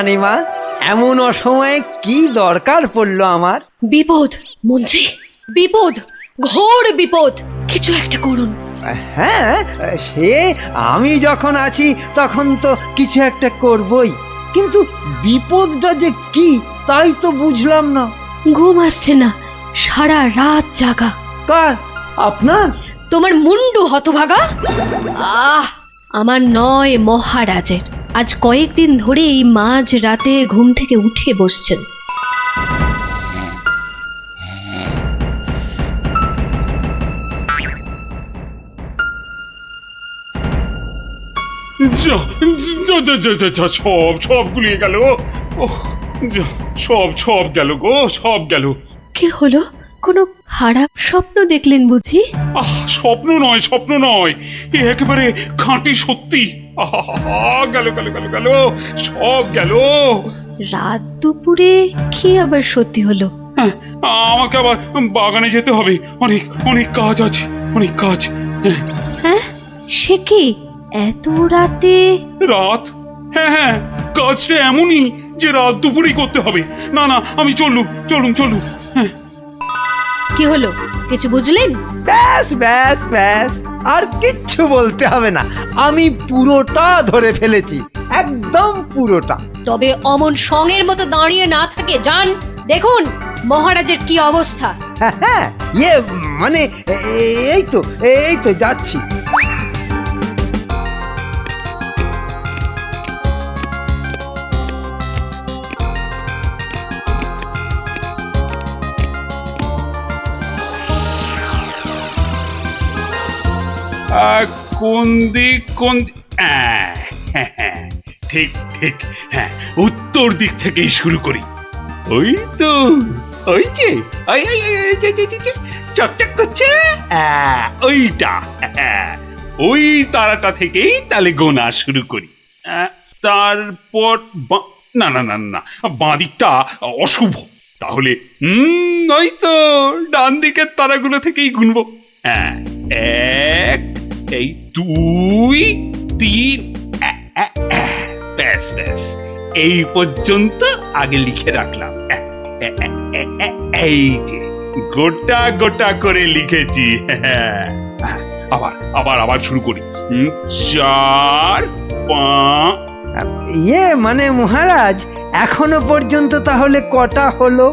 রানীমা, এমন অসময়ে কি দরকার পড়লো আমার? বিপদ মন্ত্রী, বিপদ, ঘোর বিপদ, কিছু একটা করুন। হ্যাঁ, সে আমি যখন আছি তখন তো কিছু একটা করবই, কিন্তু বিপদটা যে কি তাই তো বুঝলাম না। ঘুম আসছে না, সারা রাত জাগা। কার? আপনার? তোমার মুন্ডু হতভাগা। আমার নয়, মহারাজের। আজ কয়েকদিন ধরেই মাঝ রাতে ঘুম থেকে উঠে বসছেন। যা যা যা যা যা যা, সব সব গুলিয়ে গেল। ওহ, যা, সব গেল গো, সব গেল। কি হলো? কোনো খারাপ স্বপ্ন দেখলেন বুঝি? স্বপ্ন নয়, স্বপ্ন নয়, এ একেবারে খাঁটি সত্যি। গেল গেল গেল গেল, সব গেল। রাত দুপুরে কি আবার সত্যি হলো? হ্যাঁ, আমাকে আবার বাগানে যেতে হবে, অনেক অনেক কাজ আছে, অনেক কাজ। হ্যাঁ, সে কি এত রাতে? রাত? হ্যাঁ হ্যাঁ, কাজটা এমনই যে রাত দুপুরেই করতে হবে। না না, আমি চললুম চলুন চলুন। হ্যাঁ, কি হলো, কিছু বুঝলেন? ব্যাস ব্যাস ব্যাস, আর কিচ্ছু বলতে হবে না, আমি পুরোটা ধরে ফেলেছি, একদম পুরোটা। তবে অমন সঙের মতো দাঁড়িয়ে না থাকে, যান দেখুন মহারাজের কি অবস্থা। হ্যাঁ হ্যাঁ, ইয়ে মানে এই তো যাচ্ছি। কোন দিক কোন ঠিক ঠিক, হ্যাঁ, উত্তর দিক থেকেই শুরু করি। ওই তো, ওই যে ওই ওই ওই, ওই, যে, যে, যে, যে, চকচক করছে, ওইটা, ওই তারাটা থেকেই তাহলে গোনা শুরু করি। তারপর না না না না, বাঁ দিকটা অশুভ, তাহলে ওই তো ডান দিকের তারাগুলো থেকেই গুনবো। হ্যাঁ, এক, এই দুই, তিন, ব্যাস ব্যাস, এই পর্যন্ত আগে লিখে রাখলাম। এই যে গোটা গোটা করে লিখেছি। আবার আবার আবার শুরু করি। চার, পাঁচ। ইয়ে মানে মহারাজ, এখনো পর্যন্ত তাহলে কটা হলো?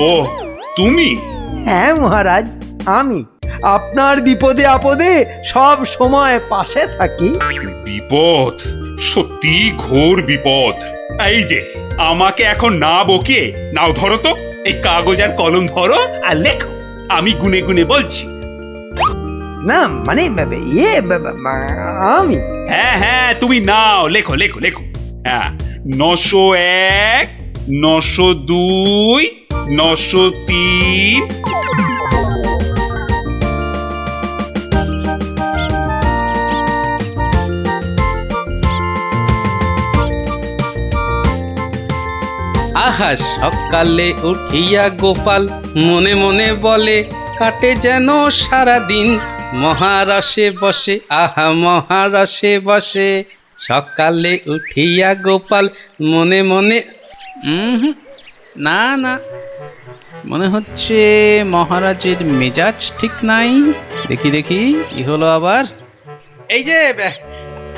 ও, তুমি? হ্যাঁ মহারাজ, আমি আপনার বিপদে আপদে সব সময় পাশে থাকি। বিপদ? সত্যি ঘোর বিপদ। এই যে আমাকে এখন না বকিয়ে নাও, ধরো তো এই কাগজ আর কলম ধরো আর লেখো, আমি গুনে গুনে বলছি। না মানে ইয়ে আমি। হ্যাঁ হ্যাঁ, তুমি নাও, লেখো লেখো লেখো। হ্যাঁ, 901, 902, 903। আহা সকালে উঠিয়া গোপাল মনে মনে বলে, কাটে যেন সারা দিন মহারসে বসে, আহা মহারসে বসে। সকালে উঠিয়া গোপাল মনে মনে, না না, মনে হচ্ছে মহারাজের মেজাজ ঠিক নাই। দেখি দেখি কি হলো আবার। এই যে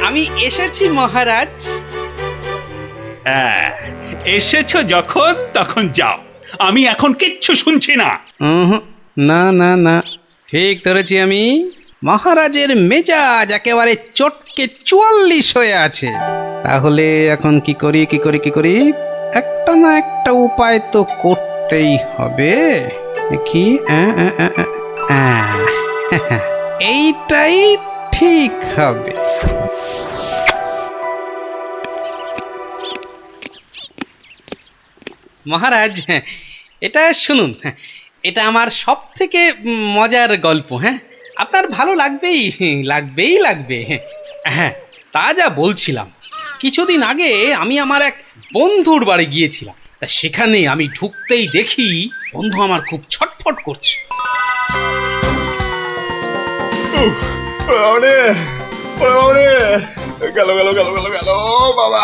আমি এসেছি মহারাজ। হ্যাঁ, এসেছো যখন তখন যাও, আমি এখন কিচ্ছু শুনছি না। না না না, ঠিক ধরেছি আমি। মহারাজের মেজাজ একেবারে চটকে 44 হয়ে আছে। তাহলে এখন কি করি কি করি কি করি, একটা না একটা উপায় তো করতেই হবে। দেখি, এইটাই ঠিক হবে। মহারাজ, এটা শুনুন, এটা আমার সব থেকে মজার গল্প। হ্যাঁ, আপনার ভালো লাগবেই লাগবেই লাগবে। হ্যাঁ, তা যা বলছিলাম, কিছুদিন আগে আমি আমার এক বন্ধুর বাড়ি গিয়েছিলাম। তা সেখানে আমি ঢুকতেই দেখি বন্ধু আমার খুব ছটফট করছে। গেল গেল গেল গেল গেল বাবা,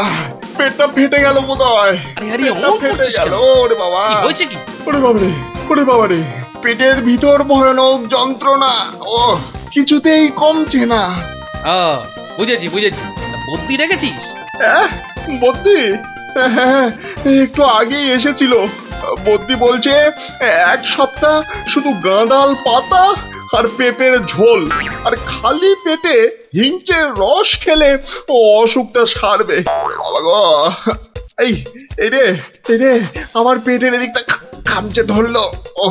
পেটটা ফেটে গেল বোধহয়। আরে আরে পেটটা অমন ফেটে করছিস গেল কেন? ওরে বাবা। কি হয়েছে কি? ওরে বাবারে, ওরে বাবারে, পেটের ভিতর ভয়ানক যন্ত্রণা। ও কিছুতেই কমছে না। ও বুঝেছি বুঝেছি, তা বুদ্ধি রেখেছিস? বদ্যি? হ্যাঁ, একটু আগেই এসেছিল। বদ্যি বলছে 1 সপ্তাহ শুধু গাঁদাল পাতা আর পেঁপের ঝোল আর খালি পেটে হিংচের রস খেলে ও অসুখটা সারবে। বাবা গো, এই এই রে, এই রে, আমার পেটের এদিকটা খামচে ধরলো। ও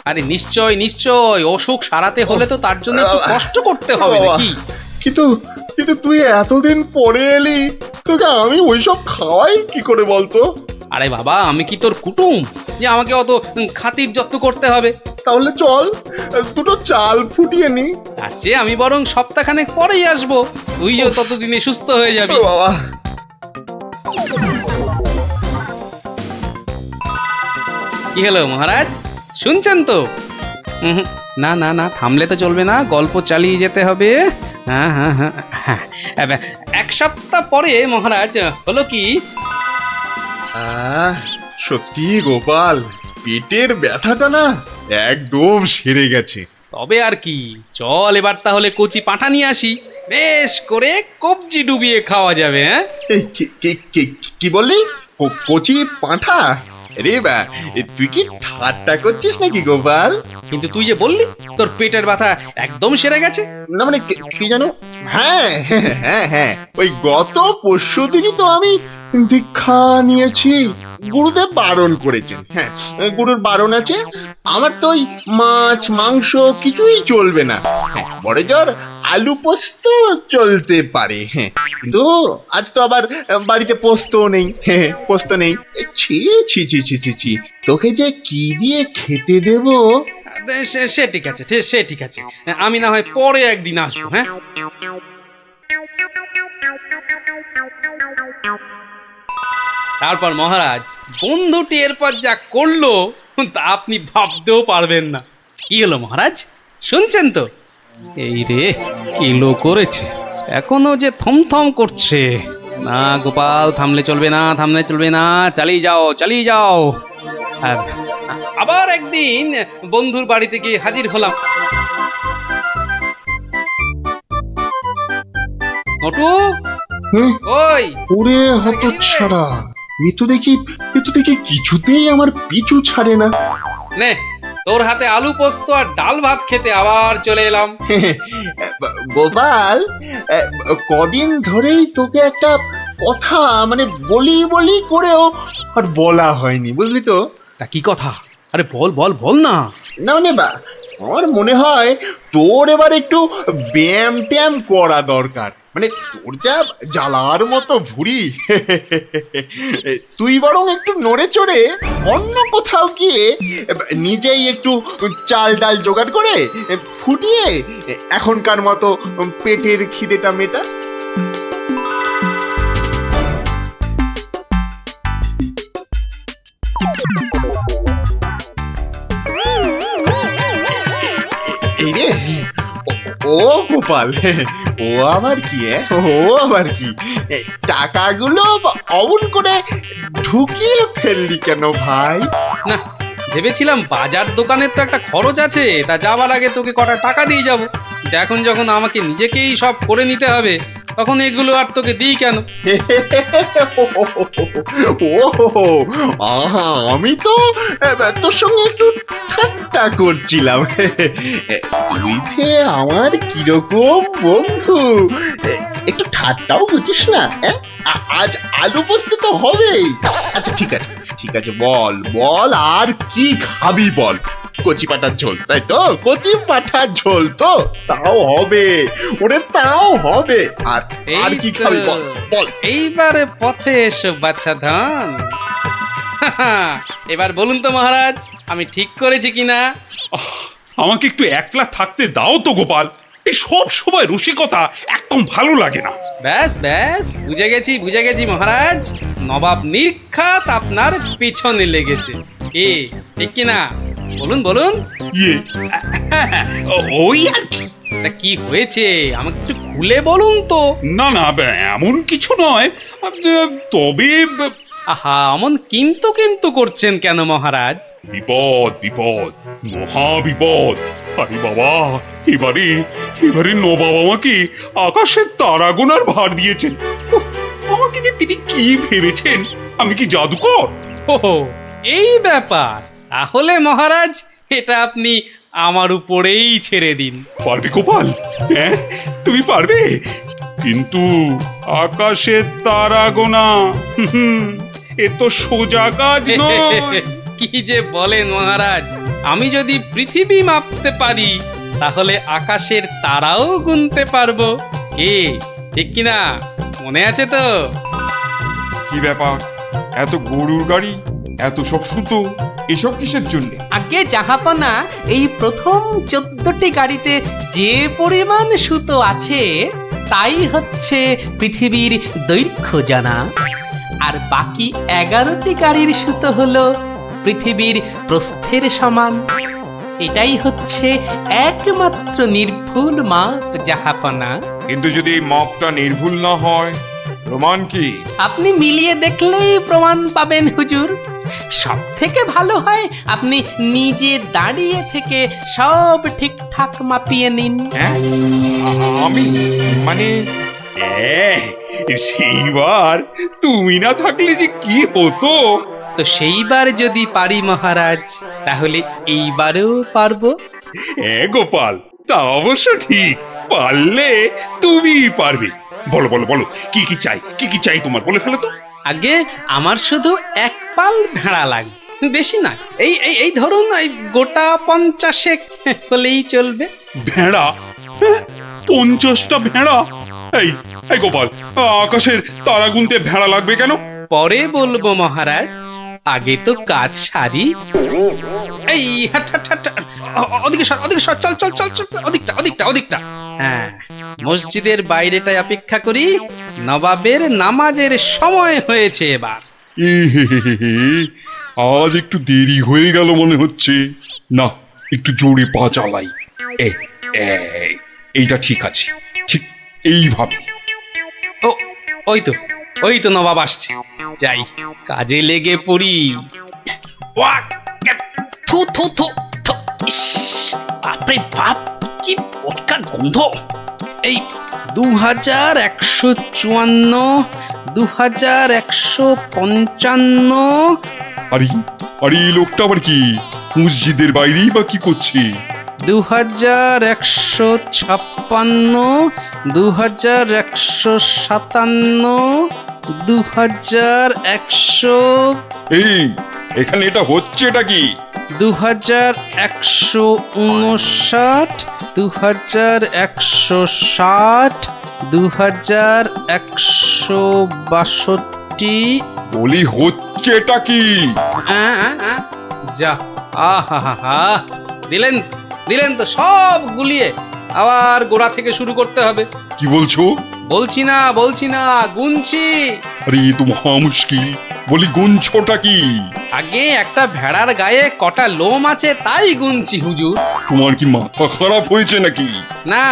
আরে নিশ্চয় নিশ্চয়, অসুখ সারাতে হলে তো তার জন্য একটু কষ্ট করতে হবে বাবা, নাকি? কিন্তু কিন্তু তুই এতদিন পরে এলি, তোকে আমি ওইসব খাওয়াই কি করে বলতো? আরে বাবা, আমি কি তোর কুটুম যে আমাকে অত খাতির যত্ন করতে হবে? তাহলে চল দুটো চাল ফুটিয়ে নি। তার চেয়ে আমি বরং সপ্তাহখানেক পরেই আসবো, তুইও ততদিনে সুস্থ হয়ে যাবি। ও বাবা, কি হলো মহারাজ, শুনছেন তো? না না না, থামলে তো চলবে না, গল্প চালিয়ে যেতে হবে। হ্যাঁ হ্যাঁ হ্যাঁ হ্যাঁ, 1 সপ্তাহ পরে মহারাজ হলো কি, সত্যি গোপাল, পেটের ব্যথাটা না একদম সেরে গেছে। তবে আর কি, চল এবার তাহলে কচি পাঁঠা নিয়ে আসি, বেশ করে কবজি ডুবিয়ে খাওয়া যাবে। হ্যাঁ এই, কি বললি? কচি পাঁঠা? রে বা, তুই কি ঠাট্টা করছিস নাকি গোপাল? কিন্তু তুই যে বললি তোর পেটের ব্যথা একদম সেরে গেছে। না মানে কি জানো, হ্যাঁ হ্যাঁ হ্যাঁ হ্যাঁ, ওই গত পরশুদিনই তো আমি দীক্ষা নিয়েছি। গুরুদেব বারণ করেছেন। হ্যাঁ, গুরুর বারণ আছে। আমার তো ওই মাছ মাংস কিছুই চলবে না। হ্যাঁ, বড় জোর আলু পোস্ত চলতে পারে। হ্যাঁ, কিন্তু আজ তো আবার বাড়িতে পোস্ত নেই। হ্যাঁ, পোস্ত নেই। ছি ছি ছি ছি ছি ছি, তোকে যে কি দিয়ে খেতে দেবো? সে ঠিক আছে, সে ঠিক আছে, আমি না হয় পরে একদিন আসবো। হ্যাঁ, তারপর মহারাজ বন্ধুটি এরপর যা করলো তা আপনি ভাবতেও পারবেন না। কি হলো মহারাজ, শুনছেন তো? এই রে, কিলো করেছে, এখনো যে থমথম করছে। না গোপাল, থামলে চলবে না, থামলে চলবে না, চালিয়ে যাও চালিয়ে যাও। আর আবার একদিন বন্ধুর বাড়িতে গিয়ে হাজির হলাম। মোটু, ওই ওরে হতচ্ছাড়া, এ তো দেখি কিছুতেই আমার পিছু ছাড়ে না। নে, তোর হাতে আলু পোস্ত আর ডাল ভাত খেতে আবার চলে এলাম। গোপাল, কদিন ধরেই তোকে একটা কথা মানে বলি বলি করেও আর বলা হয়নি, বুঝলি তো? তা কি কথা? আরে বল বল বল না। না মানে আমার মনে হয় তোর এবার একটু ব্যায়াম ট্যায়াম করা দরকার। মানে তোর যা জ্বালার মতো ভুঁড়ি, তুই বরং একটু নড়ে চড়ে অন্য কোথাও গিয়ে নিজেই একটু চাল ডাল জোগাড় করে ফুটিয়ে এখনকার মতো পেটের খিদেটা মেটা। এই রে, ও গোপাল, ও আবার কি? ও আবার কি? টাকাগুলো অমন করে ঢুকিয়ে ফেললি কেন ভাই? না, ভেবেছিলাম বাজার দোকানের তো একটা খরচ আছে, তা যাওয়ার আগে তোকে কটা টাকা দিয়ে যাব। এখন যখন আমাকে নিজেকেই সব করে নিতে হবে, তখন এগুলো আর তোকে দিই কেন? ও আহা, আমি তো তোর সঙ্গে একটু ঠাট্টা করছিলাম। তুই যে আমার কিরকম বন্ধু, একটু ঠাট্টাও বুঝিস না? আজ আলু পোস্ত তো হবেই। আচ্ছা ঠিক আছে ঠিক আছে, বল বল, আর কি খাবি বল? কচি পাঠার ঝোল, তাই তো? কচি পাঠার ঝোল তো তাও হবে, ওরে তাও হবে। আর আর কি খাবি বল বল। এইবারে পথে এসো বাচ্চা ধন। এবার বলুন তো মহারাজ, আমি ঠিক করেছি কিনা? আমাকে একটু একলা থাকতে দাও তো গোপাল, এই সব সময় রসিকতা একদম ভালো লাগে না। ব্যাস ব্যাস, বুঝে গেছি মহারাজ, নবাব নির্ঘাত আপনার পিছনে লেগেছে। কি ঠিক কিনা? বলুন বলুন। ইয়ে, ওই আর কি। তা কি হয়েছে আমাকে একটু খুলে বলুন তো। না না, এমন কিছু নয়। তবে আহা, অমন কিন্তু কিন্তু করছেন কেন মহারাজ? বিপদ বিপদ, মহা বিপদ। আরে বাবা, এবারে এবারে নবাব আমাকে আকাশের তারা গোনার ভার দিয়েছেন। উফ, আমাকে যে তিনি কি ভেবেছেন, আমি কি জাদুকর? ও, এই ব্যাপার। তাহলে মহারাজ, এটা আপনি আমার উপরেই ছেড়ে দিন। পারবে গোপাল? হ্যাঁ, তুমি পারবে? কিন্তু আকাশের তারা গোনা, এ তো সোজা কাজ নয়। কি যে বলেন মহারাজ, আমি যদি পৃথিবী মাপতে পারি তাহলে আকাশের তারাও গুনতে পারবো। কি ঠিক কিনা? মনে আছে তো? কি ব্যাপার, এত গরুর গাড়ি, এত সব সুতো, এসব কিসের জন্য? আগে জাহাপনা, এই প্রথম 14টি গাড়িতে যে পরিমাণ সুতো আছে তাই হচ্ছে পৃথিবীর দৈর্ঘ্য জানা, আর বাকি 11টি গাড়ির সুতো হলো পৃথিবীর প্রস্থের সমান। এটাই হচ্ছে একমাত্র নির্ভুল মাপ জাহাপনা। কিন্তু যদি এই মাপটা নির্ভুল না হয়, প্রমাণ কি? আপনি মিলিয়ে দেখলেই প্রমাণ পাবেন হুজুর। সব থেকে ভালো হয় আপনি নিজে দাঁড়িয়ে থেকে সব ঠিকঠাক মাপিয়ে নিন। হ্যাঁ, আমি মানে সেইবার তুমি না থাকলে যে কি হতো। তো সেইবার যদি পারি মহারাজ, তাহলে এইবারেও পারবো। হ্যাঁ গোপাল, তা অবশ্য ঠিক। পারলে তুমি পারবে। বলো বলো বলো, কি কি চাই, কি কি চাই তোমার, বলে ফেলো তো। আগে আমার শুধু এক পাল ভেড়া লাগবে, বেশি না। এই এই এই ধরুন, এই গোটা 50 হলেই চলবে। ভেড়া? হ্যাঁ, 50টা ভেড়া? এই এই গোপাল, আকাশের তারা গুনতে ভেড়া লাগবে কেন? পরে বলবো মহারাজ, আগে তো কাজ সারি। এই হাট হাট হাট, ওদিকে সর, ওদিকে সর, চল চল চল চল, ওদিকটা ওদিকটা ওদিকটা। হ্যাঁ, মসজিদের বাইরেটায় অপেক্ষা করি, নবাবের নামাজের সময় হয়েছে এবার। আজ একটু দেরি হয়ে গেল মনে হচ্ছে। না, একটু জোরে পা চালাই। এইটা ঠিক আছে, ঠিক এইভাবে। ও, ওই তো ওই তো নবাব আসছে, যাই কাজে লেগে পড়ি। ওয়াক, থু থু থু থু, ইস, বাপরে বাপ, কি পটকা গন্ধ। এই 2154, 2155। আরে আরে, এই লোকটা আবার কি মসজিদের বাইরেই বা কি করছে? 2156, 2157, 2100, এই, এখানে এটা হচ্ছেটা কি? 2159, 2160, 2162। বলি হচ্ছেটা কি? যা, আহা, দিলেন দিলেন তো সব গুলিয়ে। আবার গোড়া থেকে শুরু করতে হবে। কি বলছো? বলছি না, গুনছি। আরে এ তো মহা মুশকিল। বলি গুনছোটা কি? আগে একটা ভেড়ার গায়ে কটা লোম আছে তাই গুনছি হুজুর। তোমার কি মাথা খারাপ হয়েছে নাকি? না,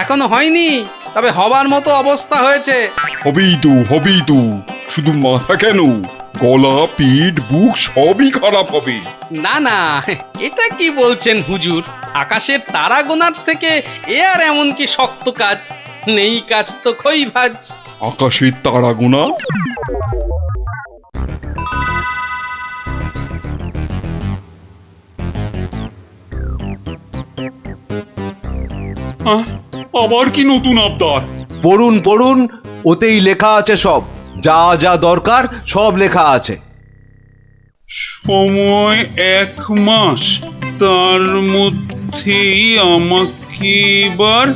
এখনো হয়নি, তবে হবার মতো অবস্থা হয়েছে। হবেই তো, শুধু মাথা কেন, গলা, পিঠ, বুক সবই খারাপ হবে। না, এটা কি বলছেন হুজুর? আকাশের তারা গোনার থেকে এ আর এমন কি শক্ত কাজ? নেই কাজ তো খই ভাজ। আকাশের তারা গোনা? আবার কি নতুন আবদার? পড়ুন পড়ুন, ওতেই লেখা আছে সব, যা যা দরকার সব লেখা আছে। সময় 1 মাস, তার মধ্যেই আমাকে এবার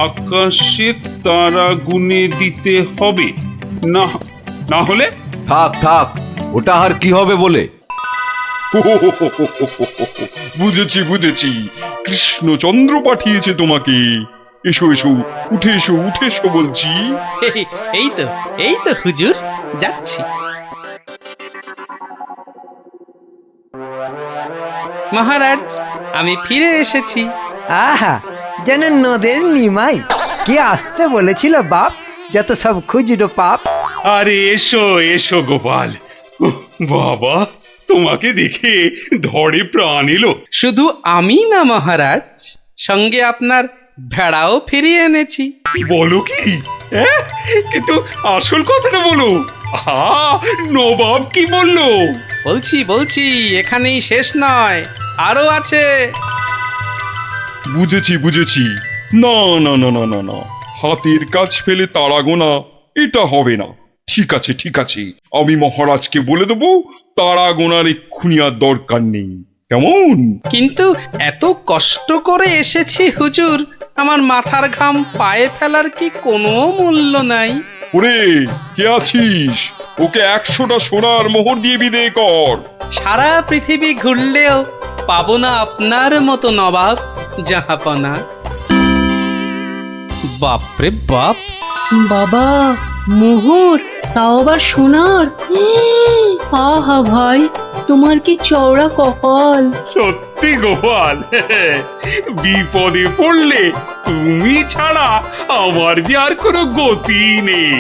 আকাশে তারা গুনে দিতে হবে। না, না হলে থাক থাক, ওটা আর কি হবে বলে। বুঝেছি, কৃষ্ণচন্দ্র পাঠিয়েছে তোমাকে। এসো উঠে এসো বলছি। এই তো হুজুর, যাচ্ছি। মহারাজ, আমি ফিরে এসেছি। আহা, যেন নদের নিমাই। কে আসতে বলেছিল বাপ, যত সব খুচরো পাপ। আরে এসো এসো গোপাল। উহ, বাবা, তোমাকে দেখে ধরে প্রাণ এলো। শুধু আমি না মহারাজ, সঙ্গে আপনার ভেড়াও ফিরিয়ে এনেছি। বলো কি? হ্যাঁ? কিন্তু আসল কথাটা বলো। নবাব কি বললো? বলছি এখানেই শেষ নয়, আরো আছে। বুঝেছি। না না না না না না, হাতের কাজ ফেলে তারা গোনা এটা হবে না। ঠিক আছে, আমি মহারাজকে বলে দেবো তারা গোনার এক্ষুনি আর দরকার নেই, কেমন? কিন্তু এত কষ্ট করে এসেছি হুজুর, আমার মাথার ঘাম পায়ে ফেলার কি কোনো মূল্য নাই? ওরে, কে আছিস? ওকে 100টা সোনার মোহর দিয়ে বিদেয় কর। সারা পৃথিবী ঘুরলেও পাবো না আপনার মতো নবাব জাহাপনা। বাপরে বাপ! বাবা, মোহর, তাও আবার সোনার। আহা ভাই, তোমার কি চওড়া কপাল। সত্যি গোপাল, বিপদে পড়লে তুমি ছাড়া আমার যে আর কোনো গতি নেই।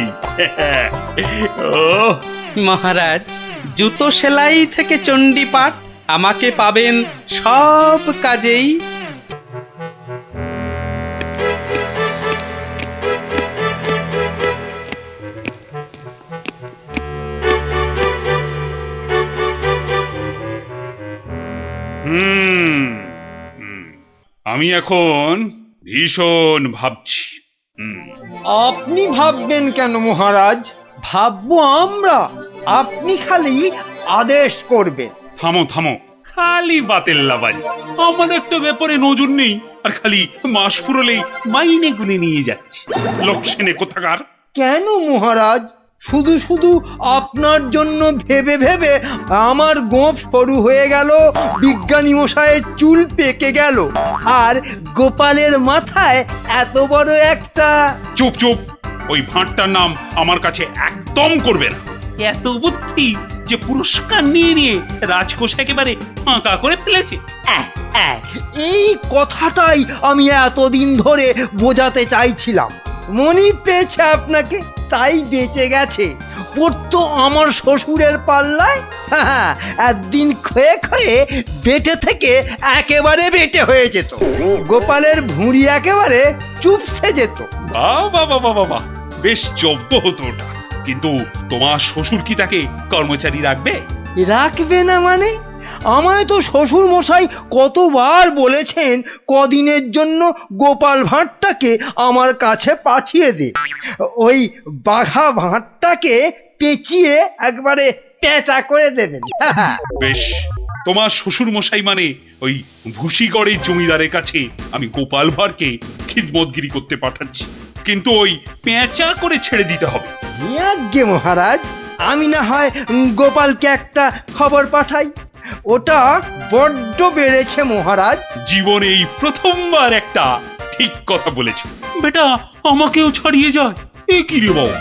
ওহ, মহারাজ, জুতো সেলাই থেকে চণ্ডীপাঠ আমাকে পাবেন সব কাজেই। হুম হুম, আমি এখন ভীষণ ভাবছি। আপনি ভাববেন কেন মহারাজ? ভাববো আমরা। আপনি খালি আদেশ করবেন। থামো থামো, খালি বাতেল্লাবাজি। আমাদের তো ব্যাপারে নজর নেই, আর খালি মাস ফুরলেই মাইনে গুনে নিয়ে যাচ্ছে। লোকসেনে কোথাকার। কেন মহারাজ? শুধু শুধু আপনার জন্য ভেবে ভেবে আমার গোঁফ সরু হয়ে গেল, বিজ্ঞানী মশাইয়ের চুল পেকে গেল, আর গোপালের মাথায় এত বড় একটা। চুপ চুপ, ওই ভাঁটটার নাম আমার কাছে একদম করবে না। এত বুদ্ধি যে পুরস্কার নিয়ে নিয়ে রাজকোষ একেবারে ফাঁকা করে ফেলেছে। এই কথাটাই আমি এতদিন ধরে বোঝাতে চাইছিলাম। মনেই পেয়েছে আপনাকে, তাই বেঁচে গেছে। পড়তো আমার শ্বশুরের পাল্লায়। একদিন ক্ষয়ে ক্ষয়ে বেটে থেকে একেবারে বেটে হয়ে যেত। গোপালের ভুঁড়ি একেবারে চুপসে যেত। বাবা বাবা বাবা, বেশ জব্দ হতো ওটা। কিন্তু তোমার শ্বশুর কি তাকে কর্মচারী রাখবে? রাখবে না মানে? আমায় তো শ্বশুর মশাই কতবার বলেছেন কদিনের জন্য গোপাল ভাঁড়টাকে আমার কাছে পাঠিয়ে দে। ওই বাঘা ভাঁড়টাকে পেঁচিয়ে একবারে পেঁচা করে দেবেন। বেশ, তোমার শ্বশুর মশাই মানে ওই ভুসিগড়ের জমিদারের কাছে আমি গোপাল ভাঁড়কে খিদমতগিরি করতে পাঠাচ্ছি। কিন্তু ওই পেঁচা করে ছেড়ে দিতে হবে। আজ্ঞে মহারাজ, আমি না হয় গোপালকে একটা খবর পাঠাই। ওটা বড্ড বেড়েছে মহারাজ। জীবনে এই প্রথমবার একটা ঠিক কথা বলেছে। বেটা আমাকেও ছাড়িয়ে যায়, এ কি রে বাবা?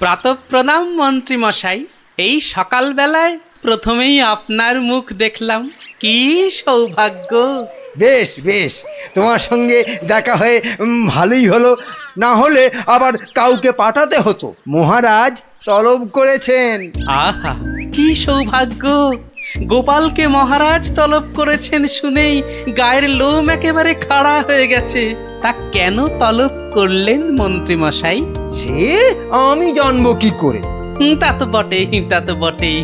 প্রাতঃপ্রণাম মন্ত্রী মশাই। এই সকালবেলায় প্রথমেই আপনার মুখ দেখলাম, কি সৌভাগ্য! বেশ বেশ, তোমার সঙ্গে দেখা হয়ে ভালোই হলো। না হলে আবার কাউকে পাঠাতে হতো। মহারাজ তলব করেছেন। আহা, কি সৌভাগ্য! গোপালকে মহারাজ তলব করেছেন শুনেই গায়ের লোম একেবারে খাড়া হয়ে গেছে। তা কেন তলব করলেন মন্ত্রী মশাই? সে আমি জানবো কি করে? তা তো বটেই।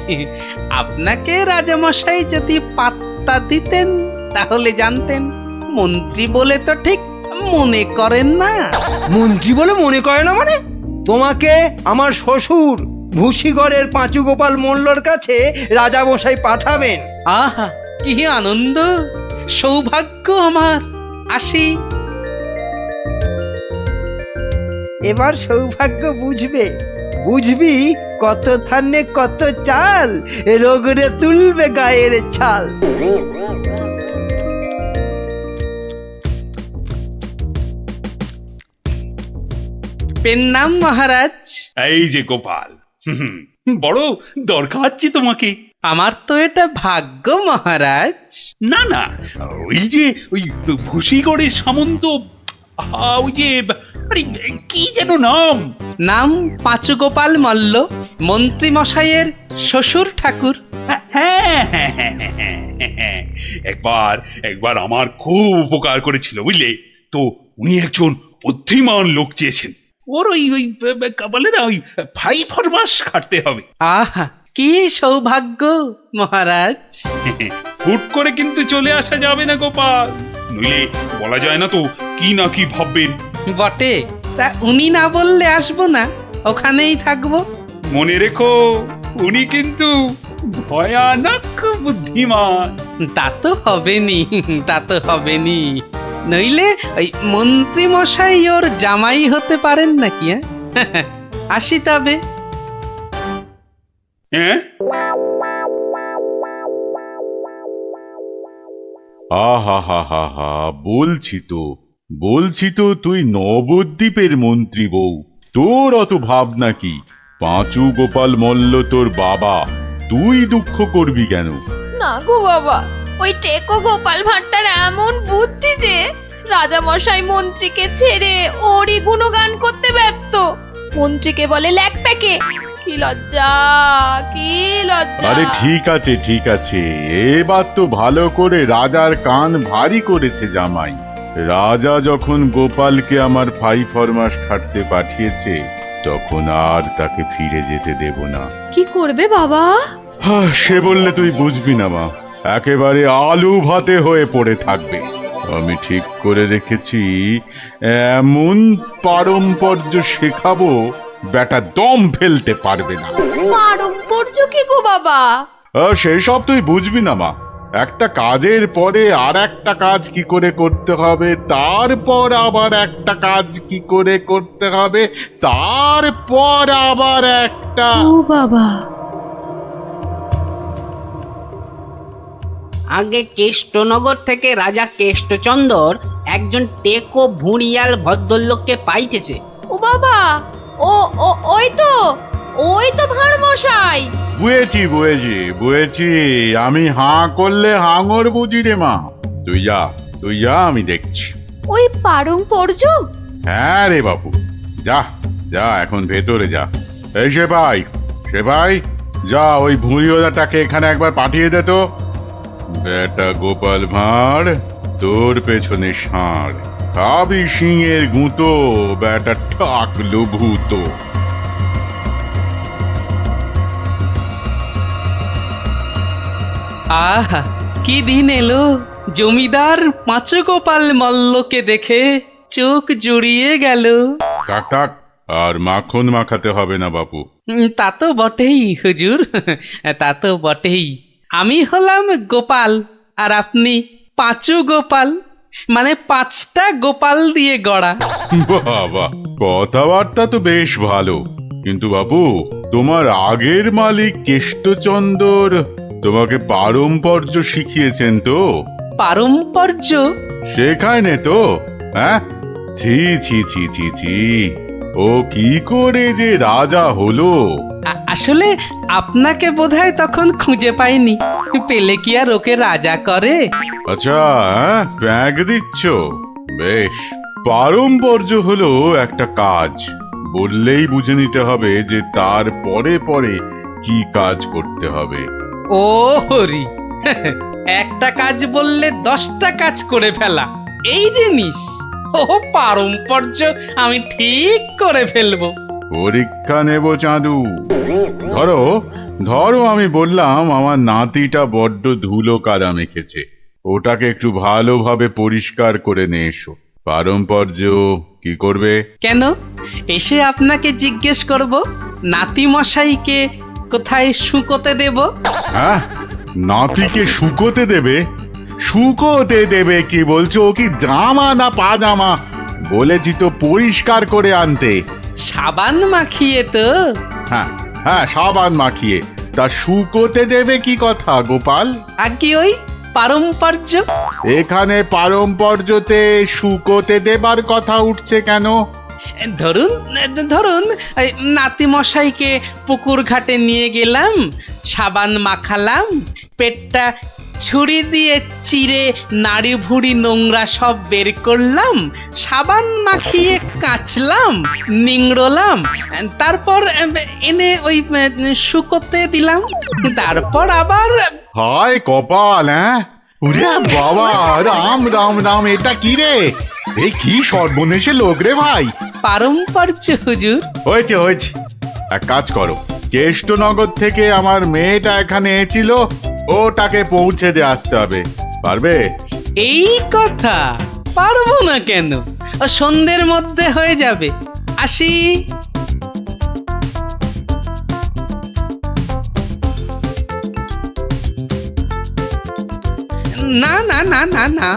আপনাকে রাজামশাই যদি পাত্তা দিতেন তাহলে জানতেন। মন্ত্রী বলে তো ঠিক মনে করেন না। মন্ত্রী বলে মনে করে না মানে? তোমাকে আমার শ্বশুর ভুসিগড়ের পাঁচু গোপাল মোল্লর কাছে রাজামশাই পাঠাবেন। আহা, কি আনন্দ, সৌভাগ্য আমার। আসি। এবার সৌভাগ্য বুঝবি কত ধানে কত চাল, রোগরে তুলবে গায়ের ছাল। পেন নাম মহারাজ। এই যে গোপাল, বড় দরকার যে তোমাকে। আমার তো এটা ভাগ্য মহারাজ। না না, ওই যে ওই ভুসিগড়ের সামন্ত, ওই যে আরে কি যেন নাম? নাম পাঁচুগোপাল মল্ল, মন্ত্রী মশাইয়ের শ্বশুর ঠাকুর। হ্যাঁ হ্যাঁ হ্যাঁ হ্যাঁ হ্যাঁ, হ্যাঁ। একবার একবার আমার খুব উপকার করেছিল বুঝলে তো। উনি একজন বুদ্ধিমান লোক চেয়েছেন। ওর ওই ওই বলে না, ওই 5 মাস খাটতে হবে। আহা, কি সৌভাগ্য মহারাজ। হুট করে কিন্তু চলে আসা যাবে না গোপাল, নইলে বলা যায় না তো কি না কি ভাববেন। বটে, তা উনি না বললে আসবো না, ওখানেই থাকবো। মনে রেখো, উনি কিন্তু ভয়ানক বুদ্ধিমান। তা তো হবেনি, তা তো হবেনি। নইলে ওই মন্ত্রী মশাই ওর জামাই হতে পারেন নাকি? আসি তবে। হ্যাঁ, আহা হা হা হা, বলছি তো তুই নবদ্বীপের মন্ত্রী বউ, তোর অত ভাবনা কি? পাঁচু গোপাল মল্ল তোর বাবা, তুই দুঃখ করবি কেন? না গো বাবা, ওই টেকো গোপাল ভাঁড়টার এমন বুদ্ধি যে রাজামশাই মন্ত্রীকে ছেড়ে ওরই গুণগান করতে ব্যস্ত। মন্ত্রীকে বলে ল্যাক প্যাকে। কি লজ্জা, কি লজ্জা! আরে ঠিক আছে, এবার তো ভালো করে রাজার কান ভারী করেছে জামাই। রাজা যখন গোপালকে আমার 5 মাস খাটতে পাঠিয়েছে, তখন আর তাকে ফিরে যেতে দেব না। কি করবে বাবা? সে বললে তুই বুঝবি না মা, একেবারে আলু ভাতে হয়ে পড়ে থাকবে। আমি ঠিক করে রেখেছি, এমন পারম্পর্য শেখাবো বেটা দম ফেলতে পারবে না। পারম্পর্য কি গো বাবা? সেসব তুই বুঝবি না মা। একটা কাজের পরে আর একটা কাজ কি করে করতে হবে, তারপর আবার একটা কাজ কি করে করতে হবে, তারপর আবার একটা। ও বাবা! আগে কেষ্টনগর থেকে রাজা কেষ্টচন্দর একজন টেকো ভুঁড়িয়াল ভদ্রলোককে পাইতেছে। ও বাবা, ও ও ওই তো ভাঁড় মশাই। বুঝেছি, আমি হাঁ করলে হাঙর বুঝি রে মা। তুই যা, আমি দেখছি। ওই পারম্পর্য? হ্যাঁ রে বাবু, যা এখন ভেতরে যা। এই সেপাই, যা ওই ভুঁড়িওয়ালাটাকে এখানে একবার পাঠিয়ে দে তো। বেটা গোপাল ভাঁড়, তোর পেছনে ষাঁড়, খাবি সিংয়ের গুঁতো, বেটা ঠাকলো ভূত। আহা, কি দিন এলো! জমিদার পাঁচুগোপাল মল্লকে দেখে চোখ জুড়িয়ে গেল। টাক, আর মাখন মাখাতে হবে না বাপু। তা তো বটেই হুজুর, তা তো বটেই। আমি হলাম গোপাল, আর আপনি পাঁচু গোপাল, মানে 5টা গোপাল দিয়ে গড়া। বাবা, কথাবার্তা তো বেশ ভালো, কিন্তু বাপু, তোমার আগের মালিক কেষ্টচন্দর তোমাকে পারম্পর্য শিখিয়েছেন তো? পারম্পর্য শেখায় নে তো? হ্যাঁ, ছি, ও কি করে যে রাজা হলো? আসলে আপনাকে বোধহয় তখন খুঁজে পাইনি, পেলে কি আর ওকে রাজা করে? আচ্ছা, ব্যাগ দিচ্ছ? বেশ। পারম্পর্য হলো একটা কাজ, বললেই বুঝে নিতে হবে যে তার পরে পরে কি কাজ করতে হবে। ও হরি, একটা কাজ বললে 10টা কাজ করে ফেলা, এই জিনিস। ও পারম্পর্য আমি ঠিক করে ফেলবো। পরীক্ষা নেব চাঁদু। ধরো আমি বললাম আমার নাতিটা বড্ড ধুলো কাদা মেখেছে, ওটাকে একটু ভালোভাবে পরিষ্কার করে নিয়ে এসো। পারম্পর্য কি করবে? কেন, এসে আপনাকে জিজ্ঞেস করব নাতি মশাইকে কোথায় শুকোতে দেব? হ্যাঁ, নাতিকে শুকোতে দেবে? কি বলছো? ও কি জামা না পাজামা? বলেছি তো পরিষ্কার করে আনতে। সাবান মাখিয়ে তো? হ্যাঁ, সাবান মাখিয়ে। তা শুকোতে দেবে কি কথা গোপাল? আর কি ওই পারম্পর্য? এখানে পারম্পর্যতে শুকোতে দেবার কথা উঠছে কেন? ধরুন ধরুন এই নাতি মশাইকে পুকুর ঘাটে নিয়ে গেলাম, সাবান মাখালাম, পেটটা ছুরি দিয়ে চিরে নাড়ি ভুড়ি নোংরা সব বের করলাম, সাবান মাখিয়ে কাচলাম, নিংড়লাম, তারপর এনে ওই শুকোতে দিলাম, তারপর আবার হায় কপাল, হ্যাঁ? ওরে বাবা, রাম রাম রাম, এটা কি রে? এই কি সর্বনেশে লোক রে ভাই! পারম্পর্য হুজুর। হয়েছে হয়েছে, এক কাজ করো, কেষ্টনগর থেকে আমার মেয়েটা এখানে এসেছিল, ওটাকে পৌঁছে দিয়ে আসতে হবে। পারবে? এই কথা, পারবো না কেন? সন্ধ্যের মধ্যে হয়ে যাবে, আসি। না না না না না,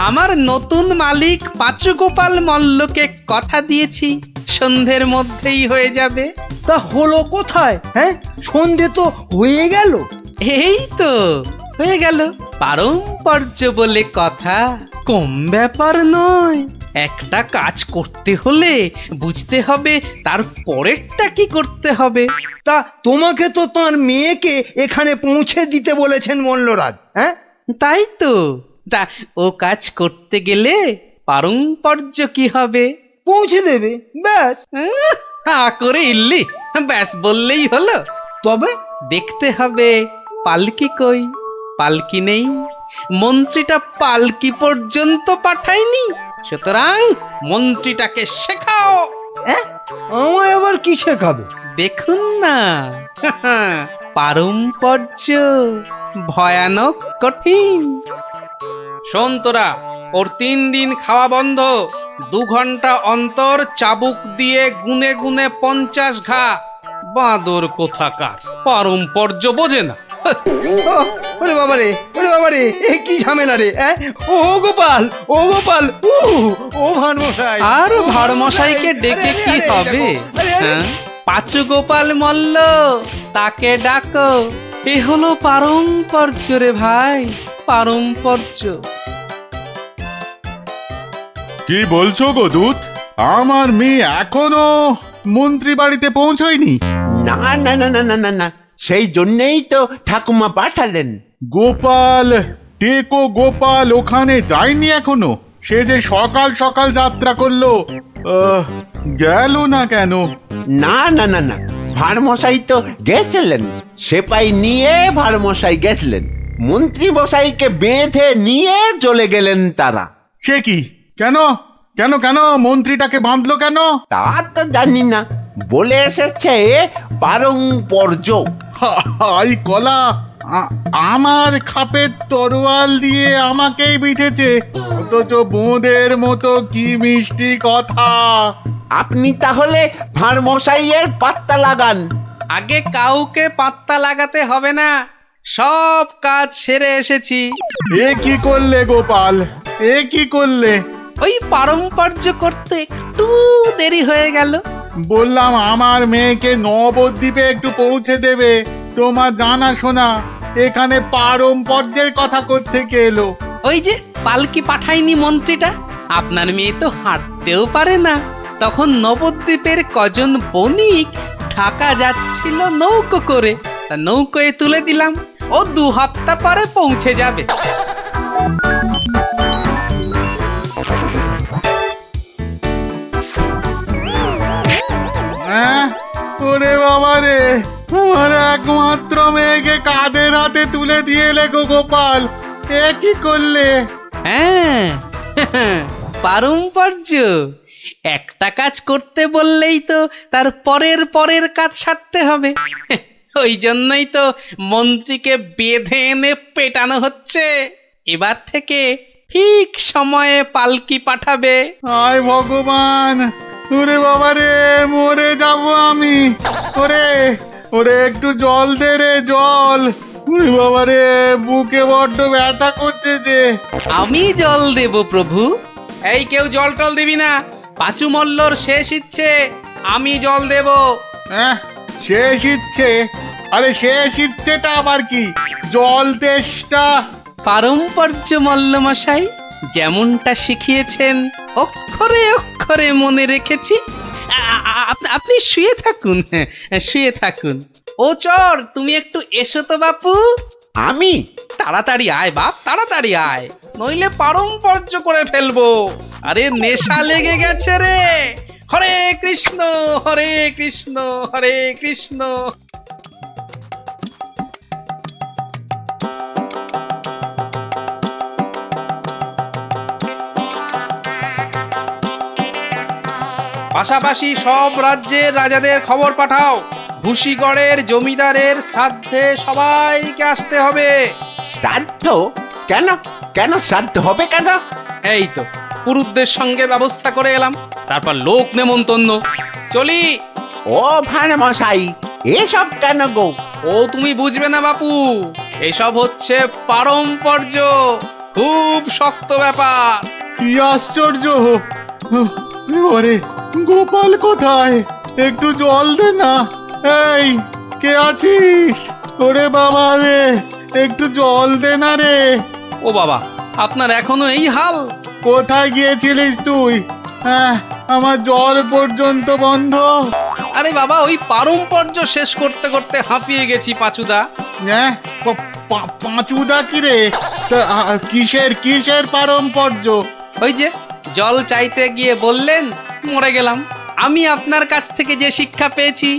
আমার নতুন মালিক পাঁচু গোপাল মল্লকে কথা দিয়েছি, সন্ধ্যের মধ্যেই হয়ে যাবে। তা হলো কোথায়? হ্যাঁ, সন্ধে তো হয়ে গেল। এই তো হয়ে গেল। পারম্পর্য বলে কথা, কম ব্যাপার নয়। একটা কাজ করতে হলে বুঝতে হবে তার পরেরটা কি করতে হবে। তা তোমাকে তো তার মেয়েকে এখানে পৌঁছে দিতে বলেছেন মল্লরাজ। হ্যাঁ, তাই তো। তা ও কাজ করতে গেলে পারম্পর্য কি হবে? পৌঁছে দেবে, ব্যাস। হা করে ইল্লি, ব্যাস বললেই হলো। তবে দেখতে হবে পালকি কই। পালকি নেই, মন্ত্রীটা পালকি পর্যন্ত পাঠায়নি, সুতরাং মন্ত্রীটাকে শেখাও। আমায় আবার কি শেখাবে? দেখুন না, পারম্পর্য ভয়ানক কঠিন। শোন তোরা, ওর 3 দিন খাওয়া বন্ধ, 2 ঘন্টা অন্তর চাবুক দিয়ে গুনে গুনে 50 ঘা। বাঁদর কোথাকার, পারম্পর্য বোঝে না। ওরে বাবারে, ওরে বাবারে, এ কি ঝামেলা রে! ও গোপাল, ও গোপাল, ও ভানমশাই। আর ভাড়মশাইকে ডেকে কি হবে? হ্যাঁ, পাঁচু গোপাল মল্ল, তাকে ডাকো। এ হলো পারম্পর্য রে ভাই, পারম্পর্য। কি বলছো গো দূত? আমার মেয়ে এখনো মন্ত্রী বাড়িতে পৌঁছয়নি? না না না না না না না, সেই জন্যেই তো ঠাকুমা পাঠালেন। গোপাল, টেকো গোপাল ওখানে যায়নি এখনো? সে যে সকাল সকাল যাত্রা করলো, গেল না কেন? না না না না, ভাড়মশাই তো গেছিলেন, সেপাই নিয়ে ভাড়মশাই গেছিলেন, মন্ত্রী মশাইকে বেঁধে নিয়ে চলে গেলেন তারা। সে কি? কেন কেন কেন মন্ত্রীটাকে বাঁধলো কেন? তা তো জানি না, বলে এসেছে পারম্পর্য। হাই কলা, আমার খাপের তরোয়াল দিয়ে আমাকেই বিঁধেছে, অথচ বোঁদের মতো কি মিষ্টি কথা। আপনি তাহলে ভাড়মশাইয়ের পাত্তা লাগান। আগে কাউকে পাত্তা লাগাতে হবে না, সব কাজ সেরে এসেছি। এ কি করলে গোপাল, এ কি করলে? ওই পারম্পর্য করতে একটু দেরি হয়ে গেল। বললাম আমার মেয়েকে নবদ্বীপে একটু পৌঁছে দেবে, তোমার জানা শোনা এখানে পারম্পর্যের কথা কোত্থেকে এলো? ওই যে পালকি পাঠায়নি মন্ত্রীটা, আপনার মেয়ে তো হাঁটতেও পারে না। তখন নবদ্বীপের কজন বণিক ঢাকা যাচ্ছিল নৌকো করে, তা নৌকোয় তুলে দিলাম, ও 2 হপ্তা পরে পৌঁছে যাবে। ওরে বাবা রে, আমার একমাত্র মেয়েকে কাঁধের হাতে তুলে দিয়ে এলে গো গোপাল, এ কি করলে? হ্যাঁ, পারম্পর্য। একটা কাজ করতে বললেই তো তার পরের কাজ সারতে হবে। ওই জন্যই তো মন্ত্রীকে বেঁধে এনে পেটানো হচ্ছে। এবার থেকে ঠিক সময়ে পালকি পাঠাবে। হায় ভগবান, ওরে বাবা রে, মরে যাব আমি। ওরে ওরে, একটু জল দে রে, জল। ওরে বাবা রে, বুকে বড্ড ব্যথা করছে যে। আমি জল দেব প্রভু। এই কেউ জল টল দিবি না, পাঁচু মল্লর শেষ ইচ্ছে, আমি জল দেব। হ্যাঁ, শেষ ইচ্ছে? আরে শেষ ইচ্ছেটা আবার কি? জল তেষ্টা। পারম্পর্য মল্ল মশাই, যেমনটা শিখিয়েছেন অক্ষরে অক্ষরে মনে রেখেছি। আপনি শুয়ে থাকুন, শুয়ে থাকুন। ও চর, তুমি একটু এসো তো বাপু। আমি? তাড়াতাড়ি আয় বাপ, তাড়াতাড়ি আয়, নইলে পারম্পর্য করে ফেলবো। আরে নেশা লেগে গেছে রে। হরে কৃষ্ণ হরে কৃষ্ণ হরে কৃষ্ণ। পাশাপাশি সব রাজ্যের রাজাদের খবর পাঠাও, ভুসিগড়ের জমিদারের শ্রাদ্ধে সবাইকে আসতে হবে। শ্রাদ্ধ? কেন? কেন শ্রাদ্ধ হবে কেন? এই তো পুরুতদের সঙ্গে ব্যবস্থা করে এলাম, তারপর লোক নেমন্তন্ন। চলি। ও ভাঁড় মশাই, এসব কেন গো? ও তুমি বুঝবে না বাপু, এসব হচ্ছে পারম্পর্য, খুব শক্ত ব্যাপার। কি আশ্চর্য! ওরে গোপাল কোথায়? একটু জল দে না। এই, কে আছিস? ওরে বাবা রে, একটু জল দে না রে। ও বাবা, আপনার এখনো এই হাল? কোথায় গিয়েছিলিস তুই? আমার জল পর্যন্ত বন্ধ। আরে বাবা, ওই পারম্পর্য শেষ করতে করতে হাঁপিয়ে গেছি পাচুদা। পাঁচুদা কি রে? কিসের কিসের পারম্পর্য? ওই যে জল চাইতে গিয়ে বললেন, মরে গেলাম। আমি আপনার কাছ থেকে যে শিক্ষা পেয়েছি,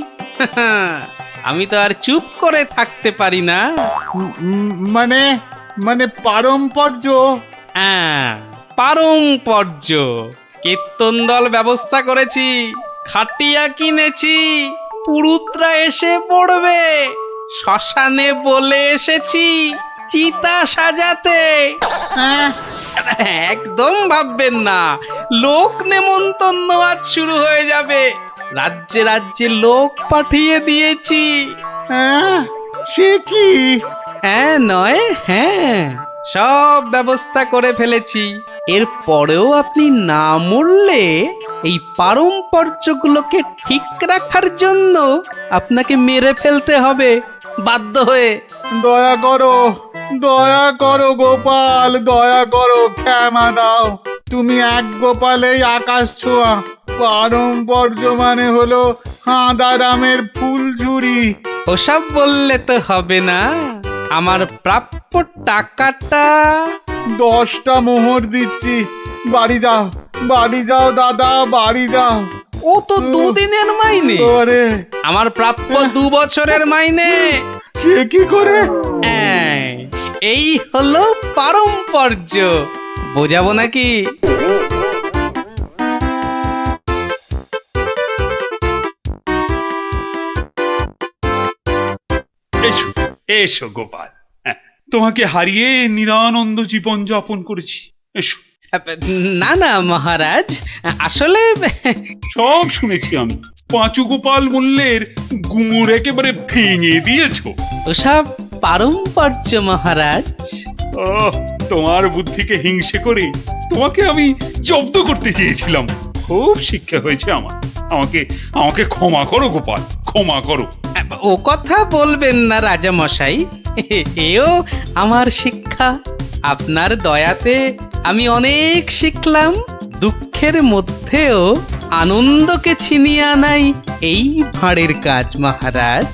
আমি তো আর চুপ করে থাকতে পারি না। মানে মানে পারম্পর্য? হ্যাঁ, পারম্পর্য। কীর্তন দল ব্যবস্থা করেছি, খাটিয়া কিনেছি, পুরুতরা এসে পড়বে। শ্মশানে বলে এসেছি চিতা সাজাতে। একদম ভাববেন না, লোক নেমন্তন্ন আজ শুরু হয়ে যাবে। রাজ্যে রাজ্যে লোক পাঠিয়ে দিয়েছি। সে কি? হ্যাঁ নয় হ্যাঁ, সব ব্যবস্থা করে ফেলেছি। এর পরেও আপনি না মরলে এই পারম্পর্যগুলোকে ঠিক রাখার জন্য আপনাকে মেরে ফেলতে হবে বাধ্য হয়ে। দয়া করো, দয়া করো গোপাল, দয়া করো, ক্ষমা দাও। তুমি এক গোপালেই আকাশ ছোঁয়া। পারম্পর্য মানে হলো হাঁদারামের ফুলঝুরি। ওসব বললে তো হবে না, আমার প্রাপ্য টাকাটা। 10টা মোহর দিচ্ছি, বাড়ি যাও, বাড়ি যাও দাদা, বাড়ি যাও। ও তো 2 দিনের মাইনে। ওরে, আমার প্রাপ্য 2 বছরের মাইনে। সে কি করে? এই হলো পারম্পর্য, বোঝাবো নাকি? এসো এসো গোপাল, তোমাকে হারিয়ে নিরানন্দ জীবন যাপন করেছি। এসো। না না মহারাজ, আসলে সব শুনেছি আমি। পাঁচু গোপাল মূল্যের গুমুর একেবারে ভেঙে দিয়েছো। ওসব পারম্পর্য মহারাজ। ও, তোমার বুদ্ধিকে হিংসে করে তোমাকে আমি জব্দ করতে চেয়েছিলাম। খুব শিক্ষা হয়েছে আমার। আমাকে আমাকে ক্ষমা করো গোপাল, ক্ষমা করো। ও কথা বলবেন না রাজা মশাই, এও আমার শিক্ষা। আপনার দয়াতে আমি অনেক শিখলাম। দুঃখের মধ্যেও আনন্দকে ছিনিয়ে আনাই এই ভাঁড়ের কাজ মহারাজ।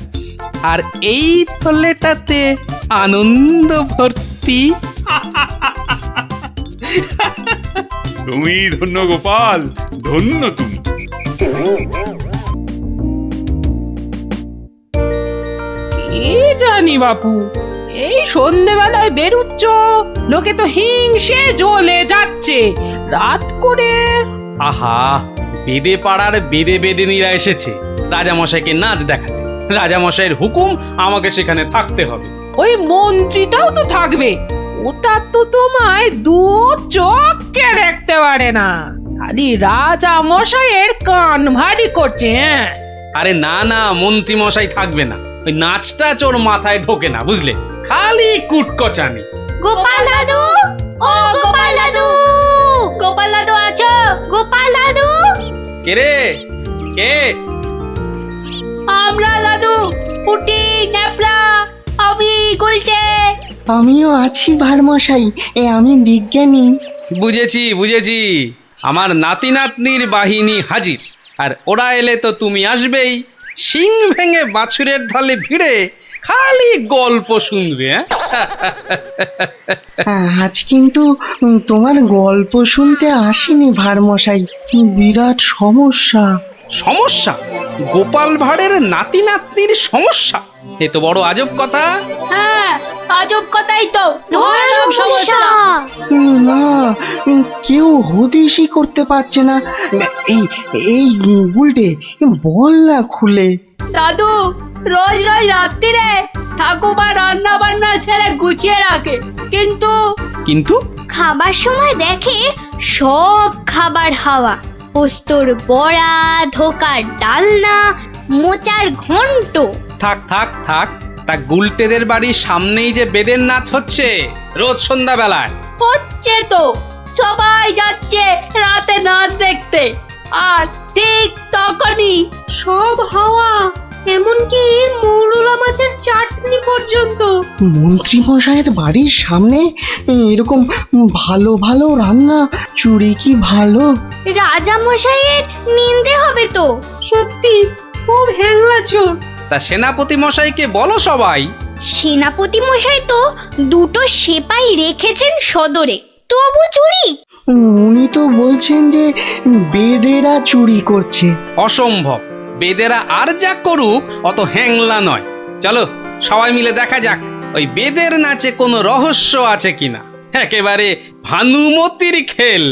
আর এই থলেটাতে আনন্দ ভর্তি। তুমি ধন্য গোপাল, ধন্য তুমি। কি জানি বাপু, এই সন্ধেবেলায় বেরুচ্ছ, লোকে তো হিংসে জ্বলে যাচ্ছে। রাত করে আহা, বেদে পাড়ার বেদে বেদেনীরা এসেছে রাজামশাইকে নাচ দেখাতে। রাজামশাইয়ের হুকুম, আমাকে সেখানে থাকতে হবে। ওই মন্ত্রীটাও তো থাকবে, ওটা তো তোমায় 2 চোখকে দেখতে পারে না। খালি রাজা মশাইয়ের কান ভারী করছে। আরে না না, মন্ত্রী মশাই থাকবে না। ওই নাচটা ওর মাথায় ঢোকে না, বুঝলে, খালি কুটকচানি। গোপাল দাদু, ও গোপাল দাদু, গোপাল দাদু আছো? গোপাল দাদু। কে রে, কে? আমরা দাদু, পুটি, ন্যাপলা, আমি গুলটে। আমিও আছি ভারমশাই, আমি বিজ্ঞানী। বুঝেছি বুঝেছি, আমার নাতি নাতনির বাহিনী হাজির, আর ওরা এলে তো তুমি আসবেই, শিং ভেঙে বাছুরের ঢালে ভিড়ে খালি গল্প শুনবে। আজ কিন্তু তোমার গল্প শুনতে আসিনি ভারমশাই, বিরাট সমস্যা। সমস্যা? গোপাল ভাঁড়ের নাতি নাতনির সমস্যা? এ তো বড় আজব কথা। হ্যাঁ, আজব কথাই তো। না, কেউ হদিশই করতে পারছে না। এই এই গুলটে, বল না খুলে। দাদু রোজ রোজ রাত্রিরে ঠাকুমা রান্না বান্না ছেড়ে গুছিয়ে রাখে, কিন্তু খাবার সময় দেখে সব খাবার হাওয়া, পোস্তর বড়া, ধোকার ডালনা, মোচার ঘন্ট। থাক থাক থাক, তা গুলটেদের বাড়ির সামনেই যে বেদের নাচ হচ্ছে রোজ সন্ধ্যাবেলায়। হচ্ছে তো, সবাই যাচ্ছে রাতে নাচ দেখতে, আর ঠিক তখনই সব হাওয়া, এমনকি মৌরলা মাছের চাটনি পর্যন্ত। মন্ত্রী মশাইয়ের বাড়ির সামনে এরকম ভালো ভালো রান্না, চুরি কি ভালো? রাজা মশাইয়ের নিন্দে হবে তো। সত্যি খুব হ্যাংলা চোর। তা সেনাপতি মশাইকে বলো সবাই। সেনাপতি মশাই তো দুটো সেপাই রেখেছেন সদরে, তবু চুরি। উনি তো বলছেন যে বেদেরা চুরি করছে। অসম্ভব, বেদেরা আর যা করুক অত হ্যাংলা নয়। চলো সবাই মিলে দেখা যাক ওই বেদের নাচে কোনো রহস্য আছে কিনা। একেবারে ভানুমতির খেল।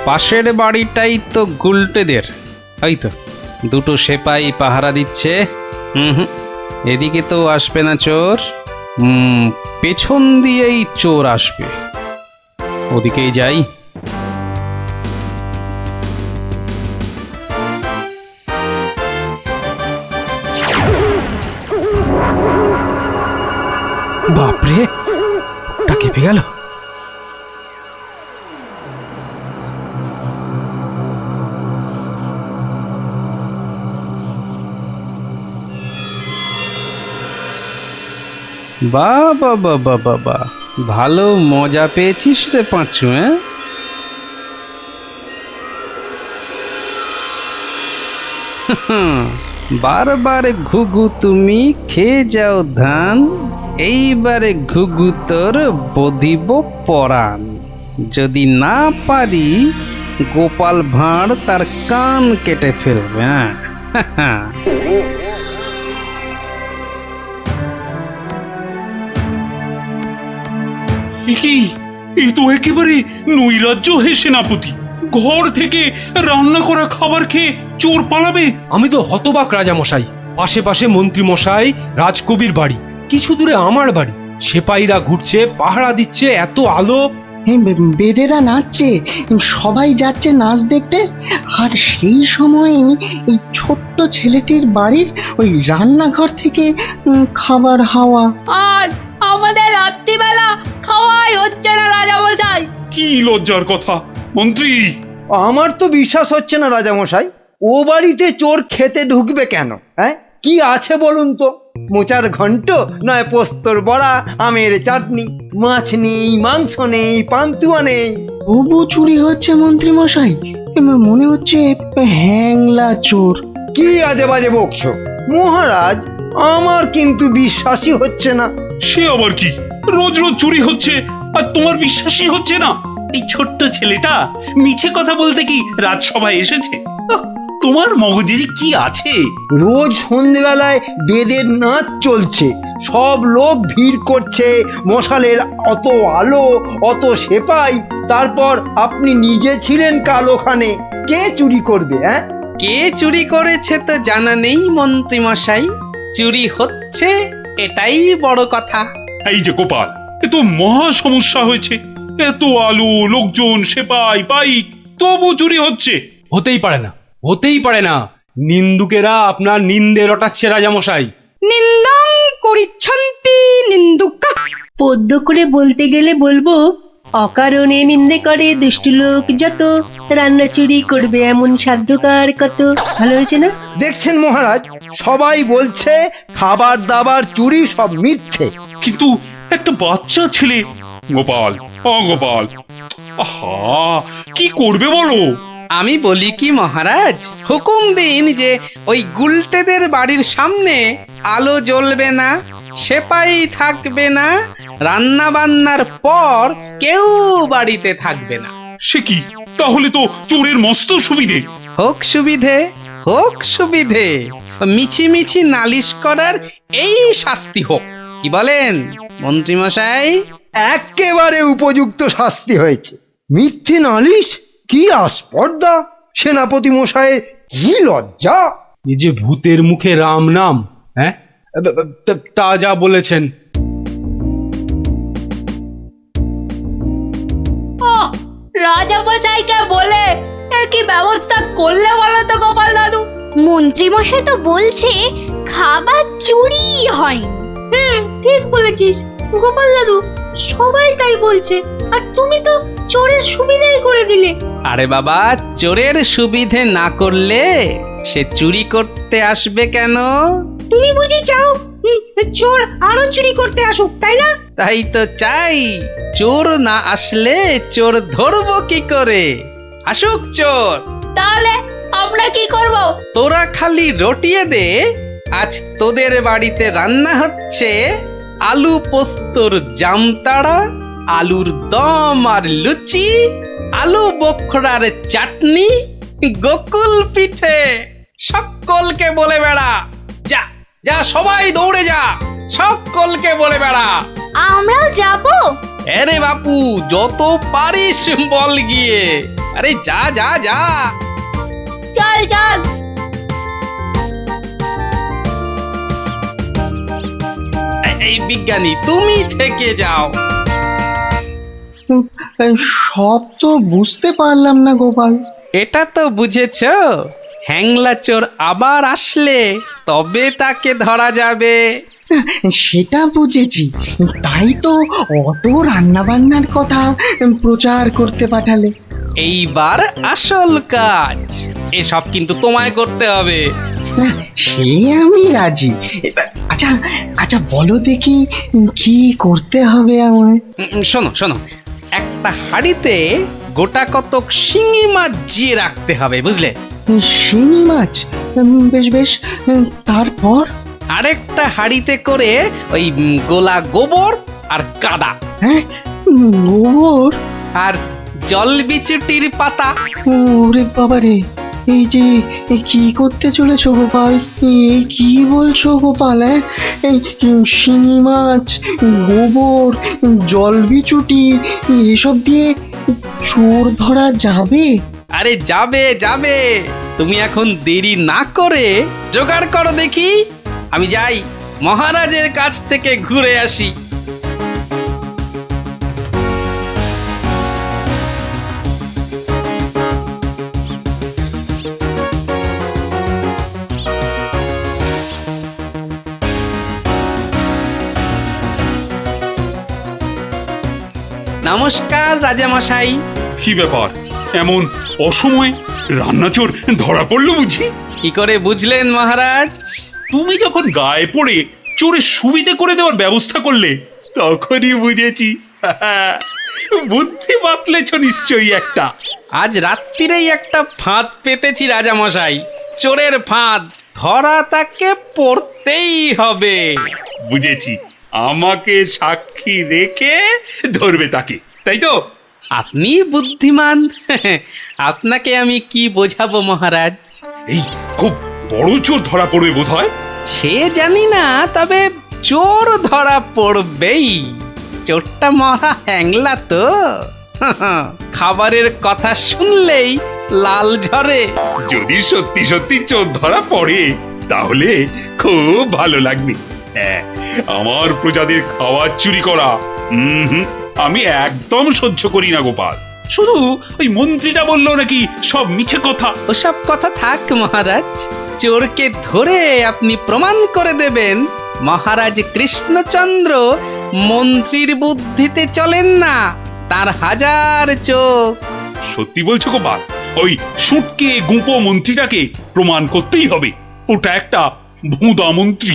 পাশের বাড়িটাই তো গুলটেদের, ওই তো দুটো সেপাই পাহারা দিচ্ছে। এদিকে তো আসবে না চোর, পেছন দিয়েই চোর আসবে, ওদিকেই যাই। বাপরে, ওটা কেঁপে গেল। বাবা বাবা বাবা, ভালো মজা পেয়েছিস রে পাঁচু। বারবার ঘুঘু তুমি খেয়ে যাও ধান, এইবারে ঘুঘু তোর বধিব পরাণ। যদি না পারি গোপাল ভাঁড় তার কান কেটে ফেলবে। হ্যাঁ, কি, এই তো একেবারে নৈরাজ্য হে সেনাপতি। ঘর থেকে রান্না করা খাবার খেয়ে চোর পালাবে? আমি তো হতবাক রাজা মশাই। পাশে পাশে মন্ত্রী মশাই, রাজকবির বাড়ি, কিছু দূরে আমার বাড়ি, সেপাইরা ঘুরছে, পাহারা দিচ্ছে, এত আলো। বেদেরা নাচছে, সবাই যাচ্ছে নাচ দেখতে, আর সেই সময় এই ছোট্ট ছেলেটির বাড়ির ওই রান্নাঘর থেকে খাবার হাওয়া। আর আমাদের রাত্রিবেলা খাওয়াই হচ্ছে না রাজা মশাই। কি লজ্জার কথা মন্ত্রী। আমার তো বিশ্বাস হচ্ছে না রাজা মশাই, ও বাড়িতে চোর খেতে ঢুকবে কেন? হ্যাঁ, কি আছে বলুন তো? মোচার ঘন্ট নয় পোস্তর বড়া, আমের চাটনি, মাছ নেই, মাংস নেই, পান্তুয়া নেই। তবু চুরি হচ্ছে মন্ত্রী মশাই, মনে হচ্ছে হ্যাংলা চোর। কি আজে বাজে বকছো? মহারাজ, আমার কিন্তু বিশ্বাসই হচ্ছে না। সে আবার কি? রোজ রোজ চুরি হচ্ছে আর তোমার বিশ্বাসই হচ্ছে না? এই ছোট্ট ছেলেটা মিছে কথা বলতে কি রাজসভায় এসেছে? তোমার মগজে যে কি আছে? রোজ সন্ধেবেলায় বেদের নাচ চলছে, সব লোক ভিড় করছে, মশালের অত আলো, অত সেপাই, তারপর আপনি নিজে ছিলেন কাল ওখানে। কে চুরি করবে? হ্যাঁ, কে চুরি করেছে তো জানা নেই মন্ত্রী মশাই, চুরি হচ্ছে এটাই বড় কথা। এই যে গোপাল, এ তো মহা সমস্যা হয়েছে। এত আলো, লোকজন, সেপাই, বাইক, তবু চুরি হচ্ছে। হতেই পারে না, হতেই পারে না। নিন্দুকেরা আপনার নিন্দে রটাচ্ছে রাজামশাই। নিন্দং করিচ্ছন্তি নিন্দুকা। পদ্য করে বলতে গেলে বলবো, অকারণে নিন্দে করে দুষ্টু লোক যত, রান্না চুরি করবে এমন সাধ্যকার কত। ভালো হয়েছে না? দেখছেন মহারাজ, সবাই বলছে খাবার দাবার চুরি সব মিথ্যে। কিন্তু একটা বাচ্চা ছেলে। গোপাল, গোপাল, আহা, কি করবে বলো? আমি বলি কি মহারাজ, হুকুম দিন যে ওই গুলটেদের বাড়ির সামনে আলো জ্বলবে না, সেপাই থাকবে না, রান্না বান্নার পর কেউ বাড়িতে থাকবে না। সে কি? তাহলে তো চোরের মস্ত সুবিধে। হোক সুবিধে, হোক সুবিধে, মিছি মিছি নালিশ করার এই শাস্তি হোক। কি বলেন মন্ত্রী মশাই? একেবারে উপযুক্ত শাস্তি হয়েছে। মিথ্যে নালিশ? কি আস্পর্ধা! সেনাপতি মশাইয়ের কি লজ্জা! এই যে ভূতের মুখে রাম নাম, হ্যাঁ, তা যা বলেছেন। রাজা মশাইকে বলে কি ব্যবস্থা করলে বলো তো গোপাল দাদু? মন্ত্রী মশাই তো বলছে খাবার চুরি হয়। হ্যাঁ, ঠিক বলেছিস গোপাল দাদু, সবাই তাই বলছে, আর তুমি তো চোরের সুবিধাই করে দিলে। আরে বাবা, চোরের সুবিধে না করলে সে চুরি করতে আসবে কেন? তুমি বুঝি চাও চোর আরো চুরি করতে আসুক, তাই না? তাই তো চাই। চোর না আসলে চোর ধরবো কি করে? আসুক চোর। তাহলে আমরা কি করব? তোরা খালি রটিয়ে দে, আজ তোদের বাড়িতে রান্না হচ্ছে আলু পোস্তর জামতাড়া, আলুর দম আর লুচি, আলু বোখরার চাটনি, গোকুল পিঠে। সকলকে বলে বেড়া, যা যা, সবাই দৌড়ে যা, সকলকে বলে বেড়া। আমরাও যাবো? আরে বাপু, যত পারিস বল গিয়ে। আরে যা যা যা। চল চল। এই বিজ্ঞানী, তুমি থেকে যাও। সব তো বুঝতে পারলাম না গোপাল। এটা তো বুঝেছ, হ্যাংলা চোর আবার আসলে তবে তাকে ধরা যাবে। সেটা বুঝেছি, তাই তো অত রান্না বান্নার কথা প্রচার করতে পাঠালে। এইবার আসল কাজ, এসব কিন্তু তোমায় করতে হবে। না, সে আমি রাজি। আচ্ছা আচ্ছা, বলো দেখি কি করতে হবে আমায়? শোনো শোনো, একটা হাঁড়িতে গোটা কতক শিঙি মাছ জিয়ে রাখতে হবে, বুঝলে? শিঙি মাছ? বেশ বেশ, তারপর? আরেকটা হাঁড়িতে করে ওই গোলা গোবর আর কাদা। হ্যাঁ, গোবর আর জল বিচুটির পাতা। ওরে বাবারে, এই যে কি করতে চলেছো গোপাল? এই কি বলছো গোপাল? এই শিঙি মাছ, গোবর, জলবিচুটি, এসব দিয়ে চোর ধরা যাবে? আরে যাবে যাবে, তুমি এখন দেরি না করে জোগাড় করো দেখি। আমি যাই, মহারাজের কাছ থেকে ঘুরে আসি। নমস্কার রাজামশাই। কি ব্যাপার, এমন অসময়ে রান্নাচোর ধরা পড়লো বুঝি? কি করে বুঝলেন মহারাজ? তুমি যখন গায়ে পড়ে চোরের সুবিধে করে দেওয়ার ব্যবস্থা করলে, তখনই বুঝেছি। বুদ্ধি বাতলেছ নিশ্চয়ই একটা। আজ রাত্রিরেই একটা ফাঁদ পেতেছি রাজামশাই। চোরের ফাঁদ, ধরা তাকে পড়তেই হবে। বুঝেছি, আমাকে সাক্ষী রেখে ধরবে তাকে, তাই তো? আপনি বুদ্ধিমান। আপনাকে আমি কি বোঝাবো মহারাজ? এই খুব বড় চোর ধরা পড়বে বোধহয়। সে জানি না, তবে চোর ধরা পড়বেই। চোরটা মহা হ্যাংলা তো। খাবারের কথা শুনলেই লাল ঝরে। যদি সত্যি সত্যি চোর ধরা পড়ে তাহলে খুব ভালো লাগবে। হ্যাঁ, আমার প্রজাদের খাবার চুরি করা আমি একদম সহ্য করি না গোপাল। শুধু ওই মন্ত্রীটা বললো নাকি সব মিছে কথা। ওসব কথা থাক মহারাজ, চোরকে ধরে আপনি প্রমাণ করে দেবেন মহারাজ কৃষ্ণচন্দ্র মন্ত্রীর বুদ্ধিতে চলেন না, তার হাজার চোখ। সত্যি বলছো গোপাল? ওই সুটকে গুঁপো মন্ত্রীটাকে প্রমাণ করতেই হবে ওটা একটা ভুঁদা মন্ত্রী।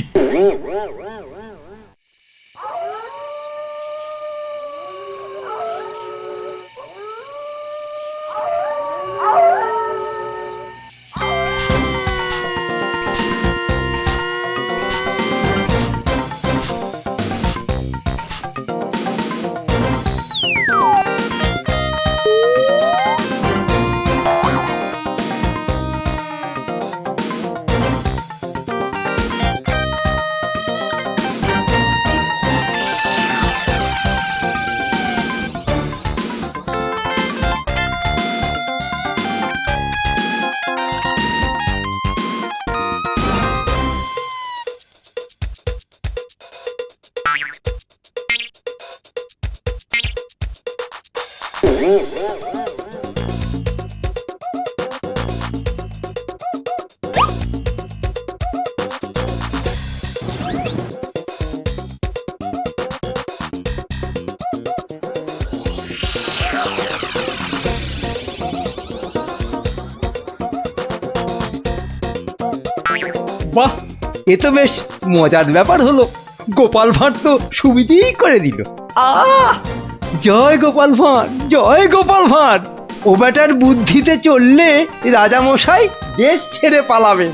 বাহ, এ তো বেশ মজার ব্যাপার হলো। গোপাল ভাঁড় তো সুবিধেই করে দিল। আহ, জয় গোপাল ভাঁড়, জয় গোপাল ভাঁড়। ও বেটার বুদ্ধিতে চললে রাজামশাই দেশ ছেড়ে পালাবেন।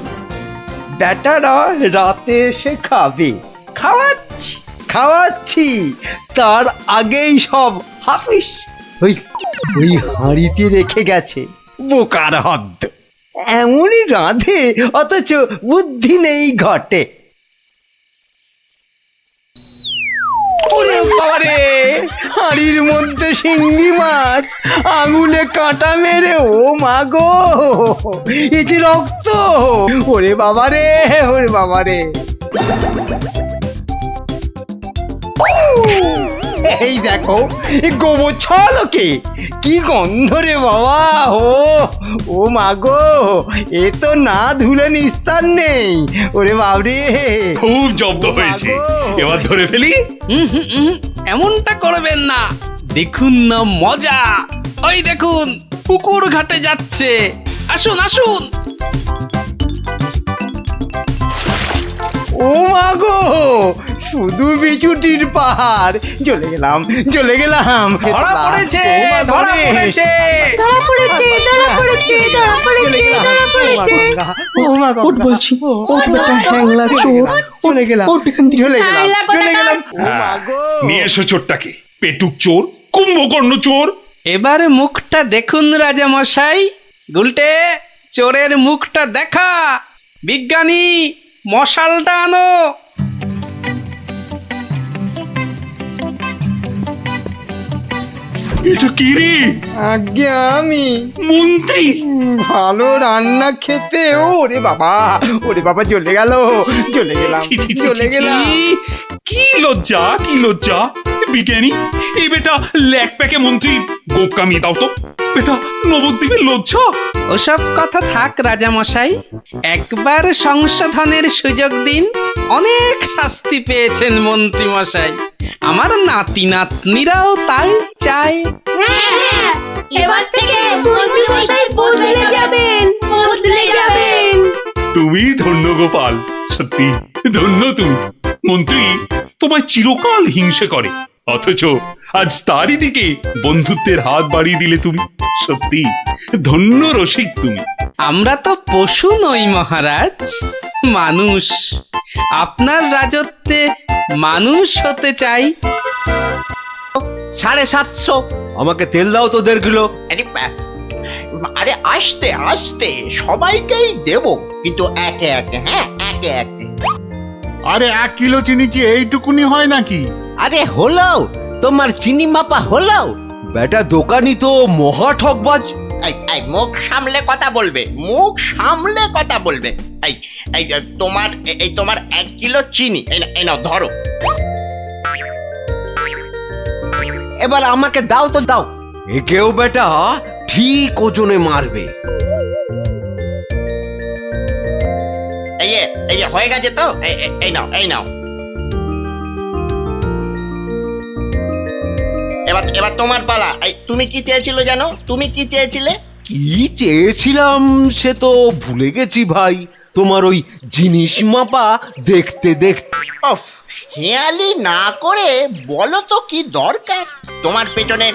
বেটারা রাতে এসে খাবে, খাওয়াচ্ছি খাওয়াচ্ছি, তার আগেই সব হাফিস। ওই ওই হাঁড়িতে রেখে গেছে, বোকার হদ্দ। এমনই রাঁধে অথচ বুদ্ধি নেই ঘটে। ওরে বাবারে, হাঁড়ির মধ্যে শিঙ্গি মাছ, আঙুলে কাঁটা মেরে, ও মা গো, এ যে রক্ত! ওরে বাবারে, ওরে বাবারে! এই দেখো, গোবর ছলকে কি গন্ধ রে বাবা! ও মা গো, এ তো না ধুলে নিস্তার নেই। ওরে বাবরে, খুব জব্দ হয়েছে, এবার ধরে ফেলি। এমনটা করবেন না, দেখুন না মজা। ওই দেখুন, পুকুর ঘাটে যাচ্ছে। আসুন আসুন। ও মা গো, শুধু বিচুটির পাহাড়। চলে গেলাম, চলে গেলাম। ধরা পড়েছে, ধরা পড়েছে। ধরা পড়েছে, ধরা পড়েছে, ধরা পড়েছে, ধরা পড়েছে। ওঠ বলছি, ওঠ বেটা হ্যাংলা চোর। চলে গেলাম, ওঠ এখান থেকে। চলে গেলাম, চলে গেলাম। ও মা হ্যাঁ, গো, নিয়ে এসো চোরটাকে। পেটুক চোর, কুম্ভকর্ণ চোর। এবার মুখটা দেখুন রাজা মশাই। গুলটে, চোরের মুখটা দেখা। বিজ্ঞানী, মশালটা আনো। এটা কি রে? আজ্ঞে আমি মন্ত্রী। ভালো রান্না খেতে। ওরে বাবা, ওরে বাবা, চলে গেল, চলে গেলাম, ছি, ছি, ছি, চলে ছি, গেলাম। কি লজ্জা, কি লজ্জা! বিজ্ঞানী, এই বেটা ল্যাক প্যাকে মন্ত্রী গোপ কামিয়ে দাও তো। বেটা নবদ্বীপের লজ্জা। ওসব কথা থাক রাজা মশাই, একবার সংশোধনের সুযোগ দিন। অনেক শাস্তি পেয়েছেন মন্ত্রী মশাই, আমার নাতি নাতনিরাও তাই চায়। এবার থেকে মন্ত্রী মশাই বদলে যাবেন, বদলে যাবেন। তুমি ধন্য গোপাল, সত্যি ধন্য তুমি। মন্ত্রী তোমায় চিরকাল হিংসে করে, অথচ আজ তারই দিকে বন্ধুত্বের হাত বাড়িয়ে দিলে তুমি। সত্যি ধন্য রসিক তুমি। আমরা তো পশু নই মহারাজ, মানুষ। আপনার রাজত্বে মানুষ হতে চাই। 750। আমাকে তেল দাও তো 1.5 কিলো। আরে আস্তে আস্তে সবাইকেই দেব, কিন্তু একে একে, হ্যাঁ একে একে। আরে 1 কিলো চিনি কি এইটুকুনি হয় নাকি? আরে হলো, তোমার চিনি মাপা হলো। বেটা দোকানি তো মহা ঠকবাজ। এই মুখ সামলে কথা বলবে, মুখ সামলে কথা বলবে। এই এই তোমার 1 কিলো চিনি, এই নাও ধরো। এবার আমাকে দাও তো দাও। একেও বেটা ঠিক ওজনে মারবে। এই হয়ে গেছে তো, এই নাও এই নাও। এবার তোমার পালা। তুমি কি চেয়েছিলে জানো? তুমি কি চেয়েছিলে? কি চেয়েছিলাম সে তো ভুলে গেছি ভাই। তোমার ওই জিনিস মাপা দেখতে দেখতে। অফ, হেয়ালি না করে বলো তো কি দরকার? তোমার পেছনে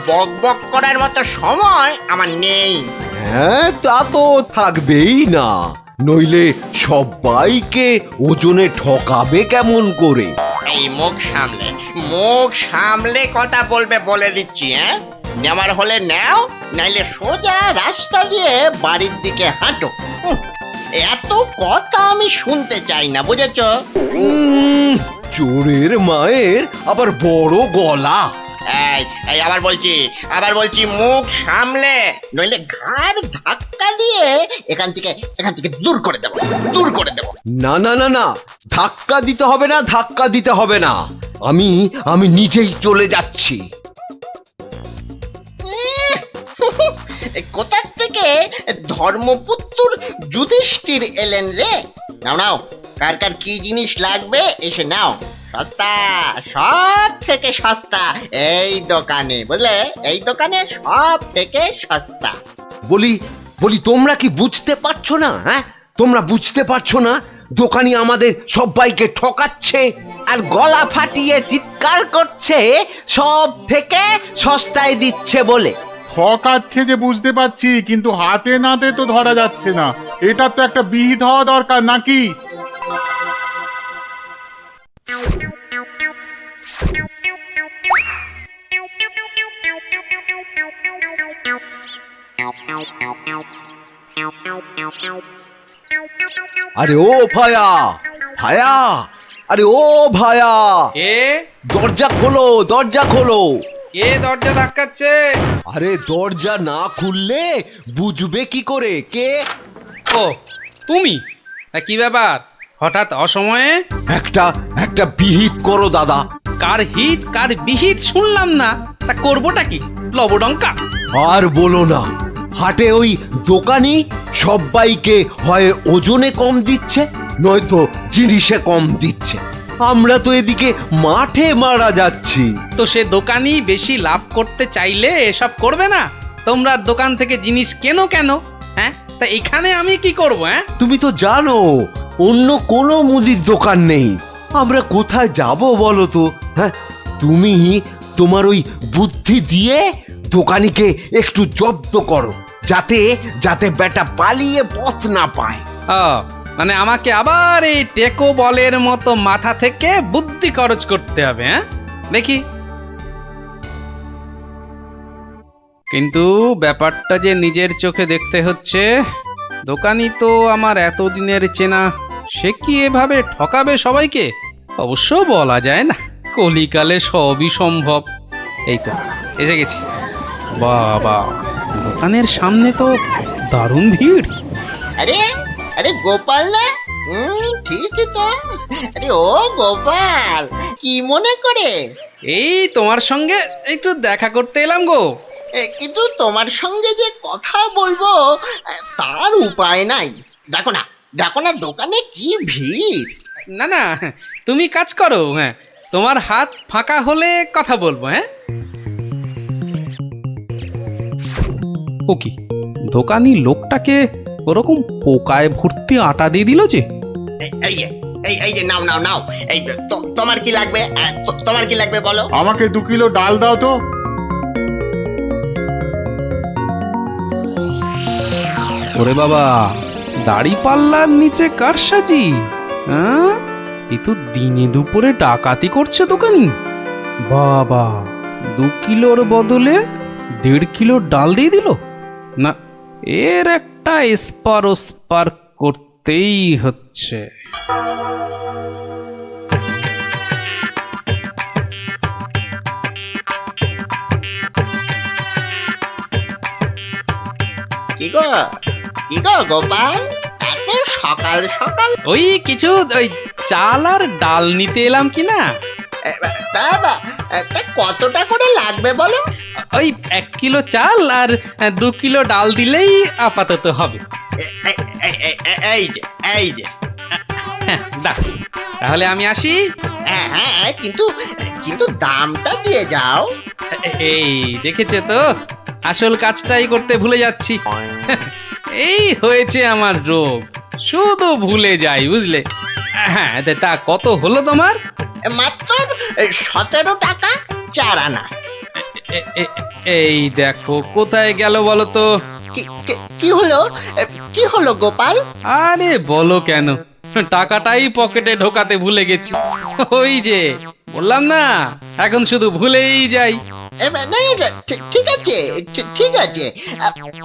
বক বক করার মতো সময় আমার নেই। হ্যাঁ, তা তো থাকবেই না, নইলে সবাইকে ওজনে ঠকাবে কেমন করে? এই মুখ সামলে কথা বলবে বলে দিচ্ছি। হ্যাঁ, নেওয়ার হলে নাও, নাইলে সোজা রাস্তা দিয়ে বাড়ির দিকে হাঁটো। এত কথা আমি শুনতে চাই না, বুঝেছ? চোরের মায়ের আবার বড় গলা। এই আবার বলছি মুখ সামলে, নইলে ঘাড় ধাক্কা দিয়ে এখান থেকে দূর করে দেব। না না না না, ধাক্কা দিতে হবে না। আমি নিজেই চলে যাচ্ছি। কোথা থেকে ধর্মপুত্র যুধিষ্ঠির এলেন রে? নাও কার কার কি জিনিস লাগবে এসে নাও। সস্তা, সব থেকে সস্তা এই দোকানে, বুঝলে? এই দোকানে সব থেকে সস্তা। বলি তোমরা কি বুঝতে পারছো না? হ্যাঁ, তোমরা বুঝতে পারছো না দোকানি আমাদের সবাইকে ঠকাচ্ছে আর গলা ফাটিয়ে চিৎকার করছে সব থেকে সস্তায় দিচ্ছে বলে। ঠকাচ্ছে যে বুঝতে পারছি, কিন্তু হাতে নাতে তো ধরা যাচ্ছে না। এটা তো একটা বিহিত হওয়া দরকার নাকি? আরে ও ভায়া, আরে ও ভায়া, কে? দরজা খোলো। কে দরজা ধাক্কাচ্ছে? আরে দরজা না খুললে বুঝবে কি করে কে? ও তুমি? তা কি ব্যাপার হঠাৎ অসময়ে? একটা বিহিত করো দাদা। কার হিত কার বিহিত শুনলাম না, তা করবোটা কি? লবডঙ্কা? আর বলো না, হাটে ওই দোকানি সবাইকে হয় ওজনে কম দিচ্ছে, নয়তো জিনিসে কম দিচ্ছে। আমরা তো এদিকে মাঠে মারা যাচ্ছি। তো সে দোকানি বেশি লাভ করতে চাইলে এসব করবে না? তোমরা দোকান থেকে জিনিস কেন? হ্যাঁ, তা এখানে আমি কি করব? হ্যাঁ, তুমি তো জানো অন্য কোনো মুদির দোকান নেই। আমরা কোথায় যাব বলো তো? হ্যাঁ, তুমি তোমার ওই বুদ্ধি দিয়ে দোকানিকে একটু জব্দ করো, যাতে বেটা পালিয়ে পথ না পায়। মানে আমাকে আবার এই টেকো বলের মতো মাথা থেকে বুদ্ধি খরচ করতে হবে? হ্যাঁ, দেখি। কিন্তু ব্যাপারটা যে নিজের চোখে দেখতে হচ্ছে। দোকানি তো আমার এতদিনের চেনা, সে কি এভাবে ঠকাবে সবাইকে? অবশ্য বলা যায় না, কলিকালে সবই সম্ভব। এই তো এসে গেছি। বাবা, দোকানের সামনে তো দারুণ ভিড়। আরে গোপাল না? ঠিকই তো। আরে ও গোপাল, কি মনে করে? এই তোমার সঙ্গে একটু দেখা করতে এলাম গো। কিন্তু তোমার সঙ্গে যে কথা বলবো তার উপায় নাই। দেখো না দোকানে কি ভিড়। না, তুমি কাজ করো। হ্যাঁ, তোমার হাত ফাঁকা হলে কথা বলবো। হ্যাঁ, ও কি দোকানি লোকটাকে ওরকম পোকায় ভর্তি আটা দিয়ে দিল যে? এই যে নাও নাও নাও, এই তোমার কি লাগবে? তোমার কি লাগবে বলো? আমাকে 2 কিলো ডাল দাও তো। ওরে বাবা, দাড়ি পাল্লার নিচে কারসাজি, হ্যাঁ? এ তো দিনে দুপুরে ডাকাতি করছে দোকানি। বাবা, 2 কিলোর বদলে 1.5 কিলো ডাল দিয়ে দিল। না, এর একটা এসপার ওসপার করতেই হচ্ছে। কি গো গোপাল, এত সকাল সকাল? ওই কিছু ওই চাল আর ডাল নিতে এলাম কি না। তা কতটা করে লাগবে বলো? ওই 1 কিলো চাল আর 2 কিলো ডাল দিলেই আপাতত হবে। এই যে দাও, তাহলে আমি আসি। হ্যাঁ, কিন্তু দামটা দিয়ে যাও। এই দেখেছে তো, আসল কাজটাই করতে ভুলে যাচ্ছি। এই হয়েছে আমার রোগ, শুধু ভুলে যাই, বুঝলে। হ্যাঁ, তা কত হলো তোমার? মাত্র 17 টাকা 4 আনা। এই দেখো, কোথায় গেল বলো তো? কি হলো গোপাল? আরে বলো কেন, টাকাটাই পকেটে ঢোকাতে ভুলে গেছি। ওই যে বললাম না, এখন শুধু ভুলেই যাই। ঠিক আছে,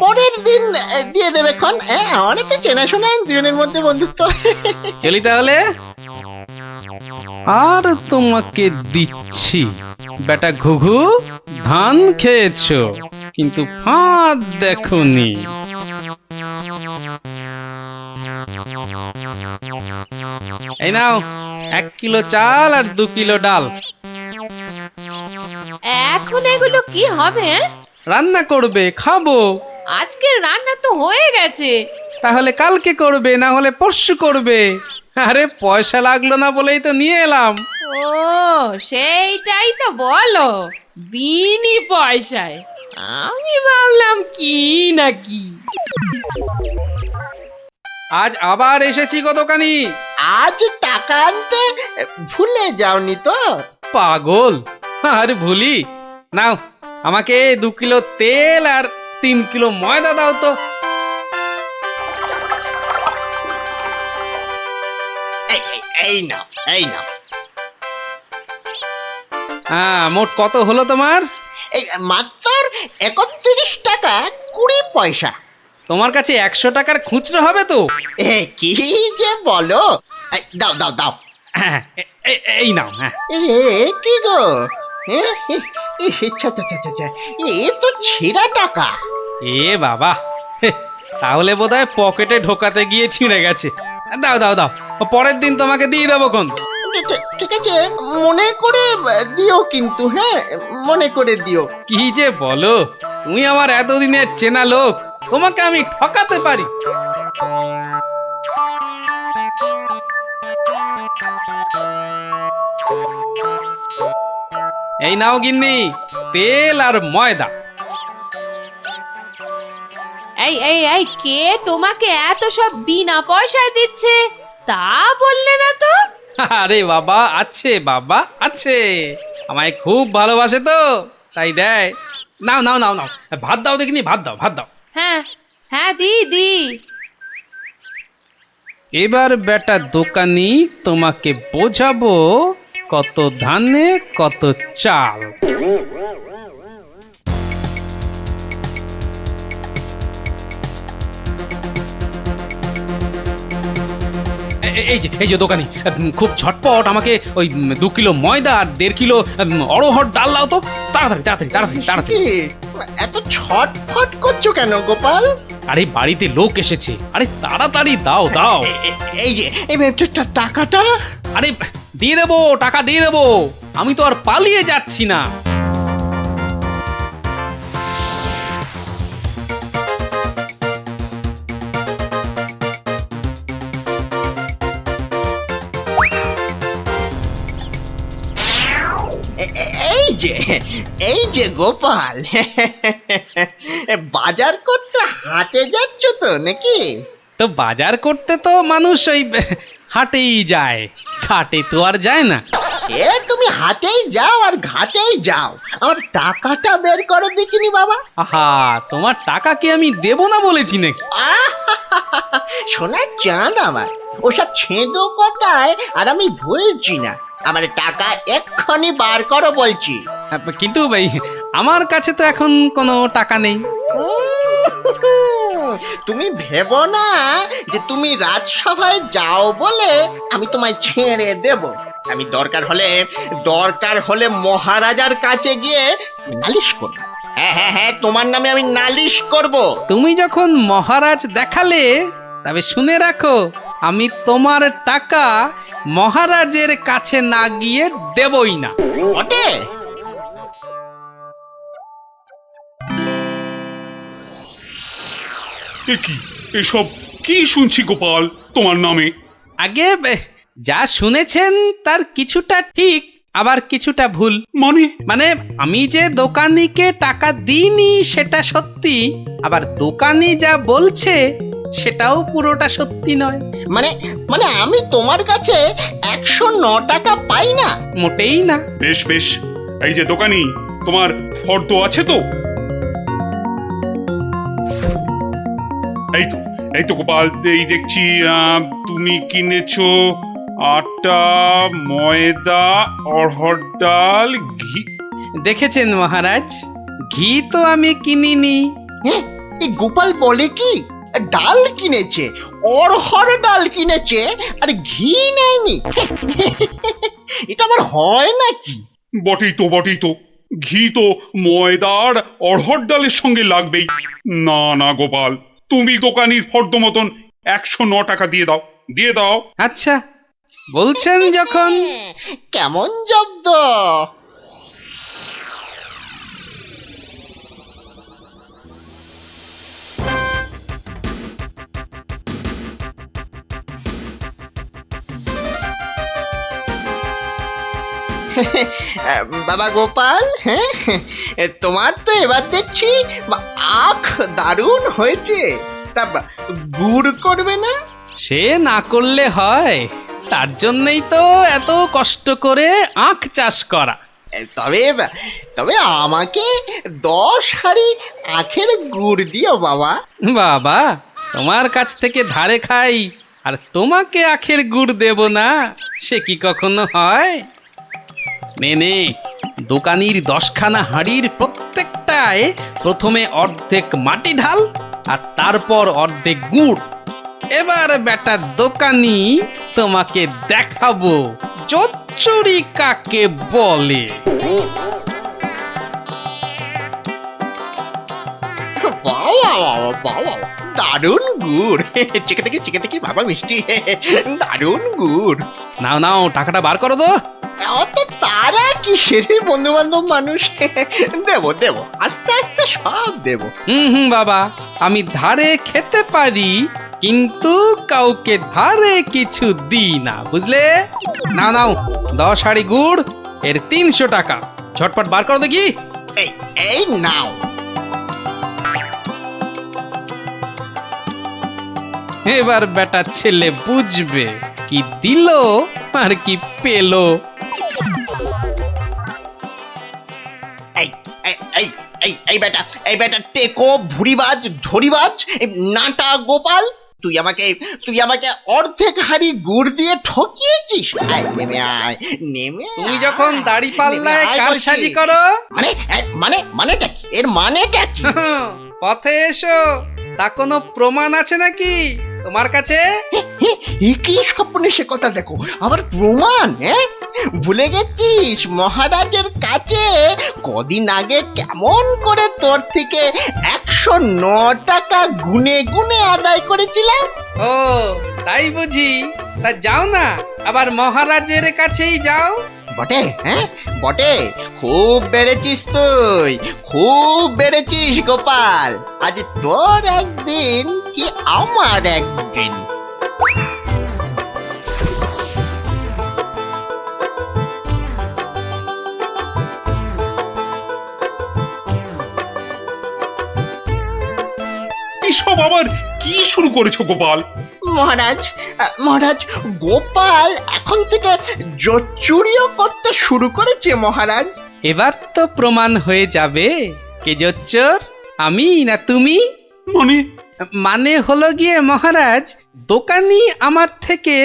পরের দিন দিয়ে দেবে খন। অনেক তো চেনাশোনা, দুজনের মধ্যে বন্ধুত্ব। চলি তাহলে। আর তোমাকে দিচ্ছি, বেটা ঘুঘু, ধান খেয়েছো কিন্তু ফাঁদ দেখোনি। এই নাও 1 কিলো চাল আর 2 কিলো ডাল। এখন এগুলো কি হবে? রান্না করবে, খাবো। আজকের রান্না তো হয়ে গেছে। তাহলে কালকে করবে, না হলে পরশু করবে। আরে পয়সা লাগলো না বলেই তো নিয়ে এলাম। ও, সেইটাই তো বলো, বিনি পয়সায়। আমি ভাবলাম কি নাকি। আজ আবার এসেছি গো দোকানি। আজ টাকা আনতে ভুলে যাওনি তো? পাগল, আরে ভুলি। নাও, আমাকে 2 কিলো তেল আর 3 কিলো ময়দা দাও তো। এই নাও। হ্যাঁ, মোট কত হলো তোমার? এই মাত্র 31 টাকা 20 পয়সা। তোমার কাছে 100 টাকার খুচরো হবে তো? কি যে বলো! দাও। এই নাও। হ্যাঁ, কি গো, এ তো ছেঁড়া টাকা। এ বাবা, তাহলে বোধহয় পকেটে ঢোকাতে গিয়ে ছিঁড়ে গেছে। দাও, পরের দিন তোমাকে দিয়ে দেবো খন। ঠিক আছে, মনে করে দিও কিন্তু। হ্যাঁ, মনে করে দিও। কি যে বলো, তুমি আমার এতদিনের চেনা লোক, তোমাকে আমি ঠকাতে পারি? এই নাও গিন্নি, তেল আর ময়দা। এই কে তোমাকে এত সব বিনা পয়সায় দিচ্ছে তা বললে না তো? আরে বাবা, আছে বাবা, আছে। আমায় খুব ভালোবাসে তো, তাই দেয়। নাও, ভাত দাও দেখিনি, ভাত দাও। হ্যাঁ, দি। এবার বেটা দোকানি, তোমাকে বোঝাবো কত ধানে কত চাল। এই যে দোকানি, খুব ঝটপট আমাকে ওই 2 কিলো ময়দা আর 1.5 কিলো অড়হর ডাল দাও তো, তাড়াতাড়ি। এত ছটফট করছো কেন গোপাল? আরে বাড়িতে লোক এসেছে, আরে তাড়াতাড়ি দাও। এই যে টাকাটা। আরে দিয়ে দেবো, টাকা দিয়ে দেবো, আমি তো আর পালিয়ে যাচ্ছি না। এই যে গোপাল, বাজার করতে হাটে যাচ্ছ তো নাকি? তো বাজার করতে তো মানুষ ওই হাটেই যায়, ঘাটে তো আর যায় না। এ তুমি হাটেই যাও আর ঘাটেই যাও, আমার টাকাটা বের করো দেখিনি বাবা। আহা, তোমার টাকা কি আমি দেব না বলেছি নাকি? সোনার চাঁদ আমার, ওসব ছেঁদো কথায় আর আমি ভুলছি না। আমার টাকা এক্ষুনি বার করো বলছি। কিন্তু ভাই, আমার কাছে তো এখন কোনো টাকা নেই। তুমি ভেবো না যে তুমি রাজসভায় যাও বলে আমি তোমায় ছেড়ে দেব। আমি দরকার হলে মহারাজার কাছে গিয়ে নালিশ করব। হ্যাঁ হ্যাঁ হ্যাঁ, তোমার নামে আমি নালিশ করব। তুমি যখন মহারাজ দেখালে, তবে শুনে রাখো, আমি তোমার টাকা মহারাজের কাছে না গিয়ে দেবই না। বটে? এ কি, এসব কি শুনছি গোপাল তোমার নামে? আগে যা শুনেছেন তার কিছুটা ঠিক, আবার কিছুটা ভুল। মানে আমি যে দোকানিকে টাকা দিইনি সেটা সত্যি, আবার দোকানি যা বলছে সেটাও পুরোটা সত্যি নয়। মানে আমি তোমার কাছে 109 টাকা পাই না? মোটেই না। বেশ বেশ, এই যে দোকানি, তোমার ফর্দ আছে তো? এই তো গোপাল, এই দেখছি তুমি কিনেছো আটা, ময়দা, অড়হর ডাল, ঘি। দেখেছেন মহারাজ, ঘি তো আমি কিনিনি। এই গোপাল বলে কি, ডাল কিনেছে, অড়হর ডাল কিনেছে, আর ঘি নেয়নি? এটা আবার হয় নাকি? বটেই তো, ঘি তো ময়দার অড়হর ডালের সঙ্গে লাগবেই। না না গোপাল, তুমি দোকানির ফর্দ মতন 109 টাকা দিয়ে দাও। আচ্ছা, বলছেন যখন। কেমন জব্দ? বাবা গোপাল, হ্যাঁ, তোমার তো এবার দেখছি আখ দারুণ হয়েছে। তা গুড় করবে না? সে না করলে হয়, তার জন্যই তো এত কষ্ট করে আখ চাষ করা। তবে আমাকে 10 হাঁড়ি আখের গুড় দিও বাবা। বাবা, তোমার কাছ থেকে ধারে খাই আর তোমাকে আখের গুড় দেব না, সে কি কখনো হয়? নে, দোকানির 10খানা হাঁড়ির প্রত্যেকটায় প্রথমে অর্ধেক মাটি ঢাল আর তারপর অর্ধেক গুড়। এবার বেটা দোকানি, তোমাকে দেখাবো জোচ্চুরি কাকে বলে। দারুণ গুড়, চেকে থেকে বাবা মিষ্টি, দারুণ গুড়। নাও, টাকাটা বার করো তো। অত তারা কি সেরে, বন্ধু বান্ধব মানুষ, দেব আস্তে আস্তে সব দেব। বাবা, আমি ধারে খেতে পারি, কিন্তু কাউকে ধারে কিছু দিই না, বুঝলে? নাও 10 হাঁড়ি গুড়, এর 300 টাকা। ঝটপট বার করো দেখি। এই নাও। এবার বেটা ছেলে বুঝবে কি দিল আর কি পেলো। এই বেটা টেকো, ভুরিবাজ, ধরিবাজ, নাটা গোপাল, তুই আমাকে অর্ধেক হাঁড়ি গুড় দিয়ে ঠকিয়েছিস। নেমে তুমি যখন দাড়ি পাল্লায় কারসাজি করো, মানেটা কি? এর মানেটা কি? পথে এসো, তা কোনো প্রমাণ আছে নাকি তোমার কাছে? কি স্বপ্নে সে কথা, দেখো আবার প্রমাণ? ভুলে গেছিস মহারাজের কাছে কদিন আগে কেমন করে তোর থেকে 109 টাকা গুনে আদায় করেছিলাম? ও তাই বুঝি? তা যাও না, আবার মহারাজের কাছেই যাও। বটে, খুব বেড়েছিস তুই, খুব বেড়েছিস গোপাল। আজ তোর একদিন কি আমার একদিন। এসব আবার কি শুরু করেছো গোপাল? মহারাজ মহারাজ, গোপাল এখন থেকে চুরিও করতে শুরু করেছে মহারাজ। এবার তো প্রমাণ হয়ে যাবে কে জোচ্চোর, আমি না তুমি। মানে হলো গিয়ে মহারাজ, দোকানি আমার থেকে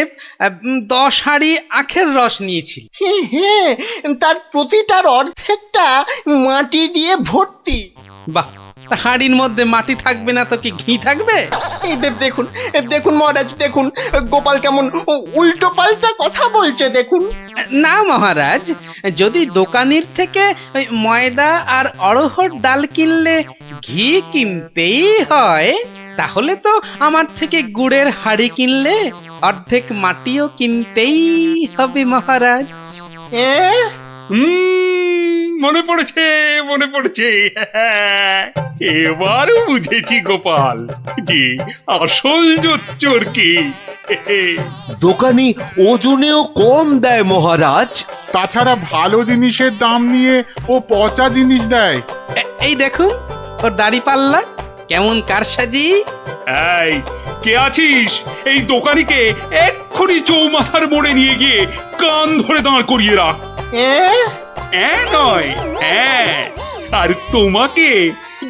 10 হাঁড়ি আখের রস নিয়েছিল। হ্যাঁ, তার প্রতিটার অর্ধেকটা মাটি দিয়ে ভর্তি। বাহ, তা হাঁড়ির মধ্যে মাটি থাকবে না তো কি ঘি থাকবে? এই দেখুন দেখুন মহারাজ, দেখুন গোপাল কেমন উল্টো পাল্টা কথা বলছে দেখুন। না মহারাজ, যদি দোকানির থেকে ওই ময়দা আর অড়হর ডাল কিনলে ঘি কিনতেই হয়, তাহলে তো আমার থেকে গুড়ের হাঁড়ি কিনলে অর্ধেক মাটিও কিনতেই হবে মহারাজ। মনে পড়েছে মনে পড়েছে, এবার বুঝেছি গোপাল যে আসল জোচ্চোর কি। দোকানি ওজনেও কম দেয় মহারাজ। তাছাড়া ভালো জিনিসের দাম নিয়ে ও পচা জিনিস দেয়। এই দেখুন ওর দাড়ি পাল্লা কেমন কারসাজি। এই কে আছিস? এই দোকানিকে এক্ষুনি চৌমাথার মোড়ে নিয়ে গিয়ে কান ধরে দাঁড় করিয়ে রাখ। নয়, আর তোমাকে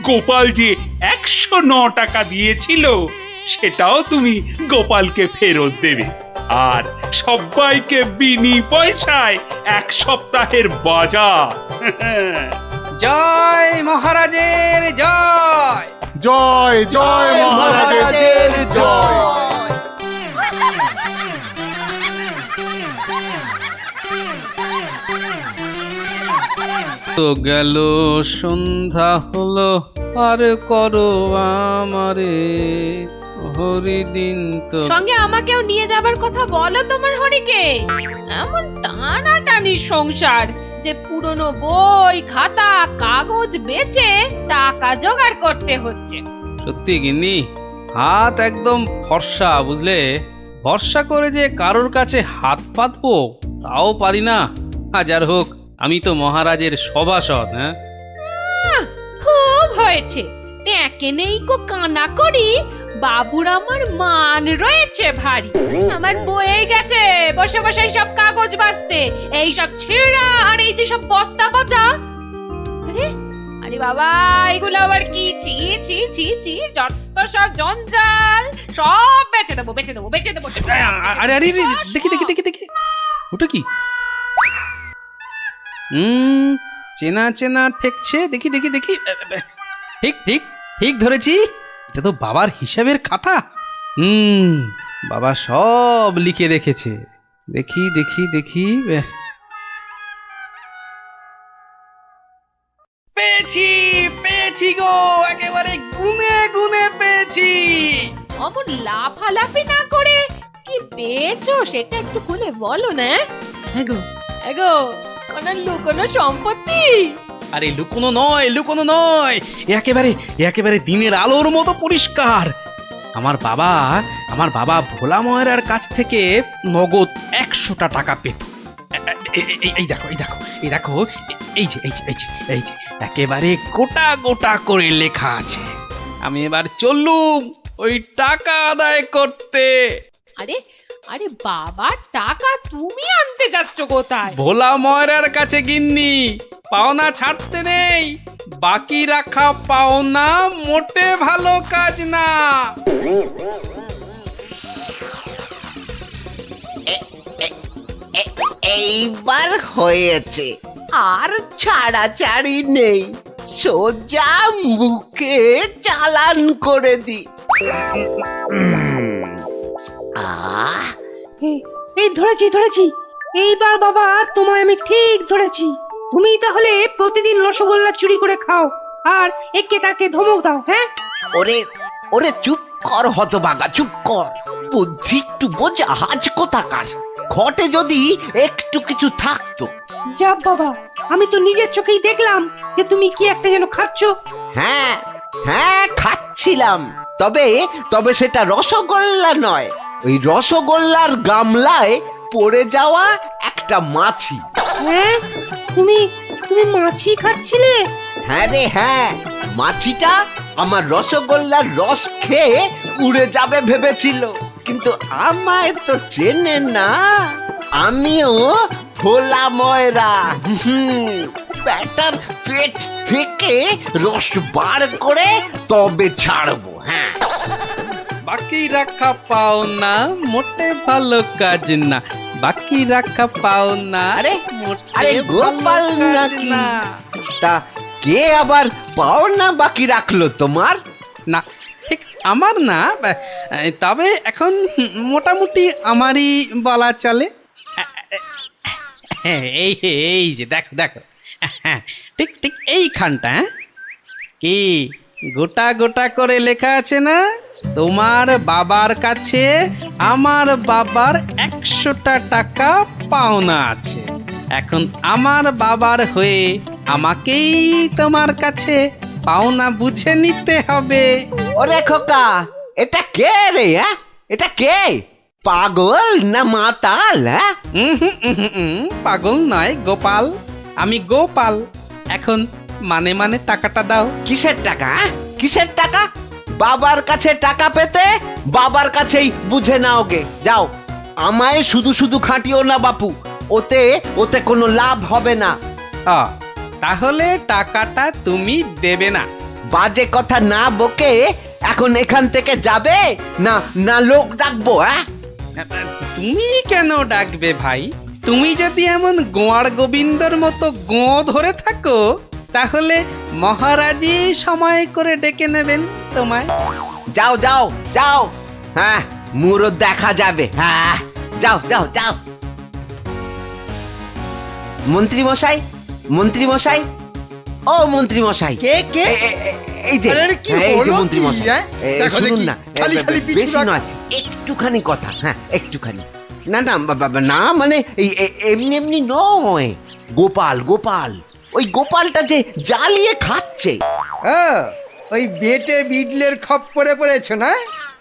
গোপাল যে 109 টাকা দিয়েছিল সেটাও তুমি গোপালকে ফেরত দেবে, আর সবাইকে বিনি পয়সায় 1 সপ্তাহের বাজার। জয় মহারাজের জয়। জয় জয় মহারাজের জয়। তো গেল সন্ধ্যা হলো, আর করো আমারে হরিদিন। তো সঙ্গে আমাকেও নিয়ে যাবার কথা বলো তোমার হরিকে। এমন টানাটানির সংসার যে পুরনো বই খাতা কাগজ বেচে টাকা জোগাড় করতে হচ্ছে। সত্যি গিন্নি, হাত একদম ফর্সা, বুঝলে? ভরসা করে যে কারোর কাছে হাত পাতবো তাও পারি না। হাজার হোক আমি তো মহারাজের সভাসদ। হ্যাঁ, খুব হয়েছে। একে নেই কো কানা করি, বাবুর আমার মান রয়েছে ভারী। আমার বয়ে গেছে বসে বসে সব কাগজ বাঁচতে, এই সব ছেঁড়া আর এই যে সব বস্তা পচা। আরে আরে বাবা, এগুলো আবার কি? চি চি চি চি, যত সব জঞ্জাল, সব বেচে দেবো বেচে দেবো বেচে দেবো। আরে আরে দেখি দেখি দেখি দেখি, ওটা কি? চেনা চেনা ঠেকছে, দেখি দেখি দেখি। ঠিক ঠিক ঠিক ধরেছি, এটা তো বাবার হিসাবের খাতা। বাবা সব লিখে রেখেছে। দেখি দেখি দেখি, পেয়েছি পেয়েছি গো, একেবারে গুনে গুনে পেয়েছি। অমন লাফালাফি না করে কি পেয়েছো সেটা একটু খুলে বলো না। এগো এগো, কোন লুকোনো সম্পত্তি? আরে লুকোনো নয়, লুকোনো নয়, একেবারে একেবারে দিনের আলোর মতো পরিষ্কার। আমার বাবা ভোলা ময়রার কাছ থেকে নগদ 100টা টাকা পেত। এই দেখো এই দেখো এই দেখো, এই যে এই যে এই যে এই যে একেবারে গোটা গোটা করে লেখা আছে। আমি এবার চললুম ওই টাকা আদায় করতে। আরে আরে বাবা, টাকা তুমি আনতে যাচ্ছ কোথায়? ভোলা ময়রার কাছে গিন্নি। পাওনা ছাড়তে নেই, বাকি রাখা পাওনা মোটে ভালো কাজ না। এইবার হয়েছে, আর ছাড়াছাড়ি নেই, সোজা মুখে চালান করে দি। এই ধরেছি ধরেছি, এইবার বাবা তোমায় আমি ঠিক ধরেছি। তুমি তাহলে প্রতিদিন রসগোল্লা চুরি করে খাও আর একে তাকে ধমক দাও। হ্যাঁ, ওরে ওরে চুপ কর হতভাগা, চুপ কর। বুদ্ধি একটু বোঝা, আজ কোথাকার। ঘটে যদি একটু কিছু থাকতো। যা বাবা, আমি তো নিজের চোখেই দেখলাম যে তুমি কি একটা যেন খাচ্ছ। হ্যাঁ হ্যাঁ, খাচ্ছিলাম। তবে তবে সেটা রসগোল্লা নয়, ওই রসগোল্লার গামলায় পড়ে যাওয়া একটা মাছি। হ্যাঁ, তুমি তুমি মাছি খাচ্ছিলে? হ্যাঁ রে হ্যাঁ, মাছিটা আমার রসগোল্লার রস খেয়ে উড়ে যাবে ভেবেছিল, কিন্তু আমায় তো চেনে না। আমিও ভোলা ময়রা। ব্যাটার পেট থেকে রস বার করে তবে ছাড়বো। হ্যাঁ, বাকি রাখা পাও না মোটে ভালো কাজ না, বাকি রাখা পাও না আরে মোটে গোপাল ভালো কাজ নাকি? না। তা কে আবার পাওনা বাকি রাখলো তোমার? না, ঠিক আমার না, তবে এখন মোটামুটি আমারই বলা চলে। এই এই যে দেখো দেখো, ঠিক ঠিক এইখানটা। কি গোটা গোটা করে লেখা আছে না, তোমার বাবার কাছে আমার বাবার 100টা টাকা পাওনা আছে। এখন আমার বাবার হয়ে আমাকেই তোমার কাছে পাওনা বুঝে নিতে হবে। ওরে খোকা, এটা কে রে? এটা কে? পাগল না মাতাল? পাগল নয় গোপাল, আমি গোপাল। এখন মানে মানে টাকাটা দাও। কিসের টাকা? কিসের টাকা? বাবার কাছে টাকা পেতে বাবার কাছেই বুঝে নাও গে। যাও, আমায় শুধু শুধু খাটিও না বাপু, ওতে ওতে কোনো লাভ হবে না। তাহলে টাকাটা তুমি দেবে না? বাজে কথা না বকে এখন এখান থেকে যাবে না না লোক ডাকবো? তুমি কেন ডাকবে ভাই? তুমি যদি এমন গোয়ার গোবিন্দর মতো গো ধরে থাকো তাহলে মহারাজই সময় করে ডেকে নেবেন তোমায়। যাও যাও যাও, হ্যাঁ মুরো দেখা যাবে। হ্যাঁ, যাও যাও যাও। মন্ত্রী মশাই, মন্ত্রী মশাই, ও মন্ত্রী মশাই। কে কে? এই যে কি এই যে হলো মন্ত্রী কি? মশাই, দেখো শুনুন দেখি, না, খালি খালি পিছু বেশি রাখ- নয়, একটুখানি কথা। হ্যাঁ, একটুখানি। না না না, মানে এমনি এমনি নয়। গোপাল গোপাল, ওই গোপালটা যে জ্বালিয়ে খাচ্ছে। ওই বেটে বিডলের খপ্পরে পড়েছ না?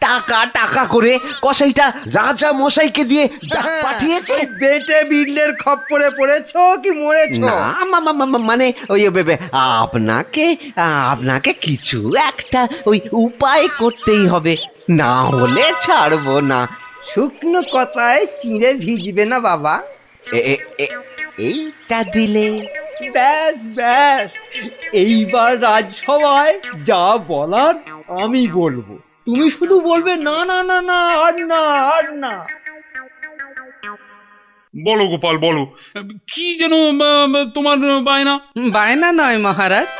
টাকা টাকা করে কসাইটা রাজা মশাইকে দিয়ে ডাক পাঠিয়েছে। বেটে বিডলের খপ্পরে পড়েছো কি মরেছো? না মানে ওই আপনাকে আপনাকে কিছু একটা ওই উপায় করতেই হবে, না হলে ছাড়বো না। শুকনো কথায় চিঁড়ে ভিজবে না বাবা। এইটা দিলে ব্যাস ব্যাস, এইবার রাজসভায় যা বলার আমি বলবো, তুমি শুধু বলবে না না না না, আর না আর না। বলো গোপাল বলো, কি যেন তোমার বায়না? বায়না নয় মহারাজ,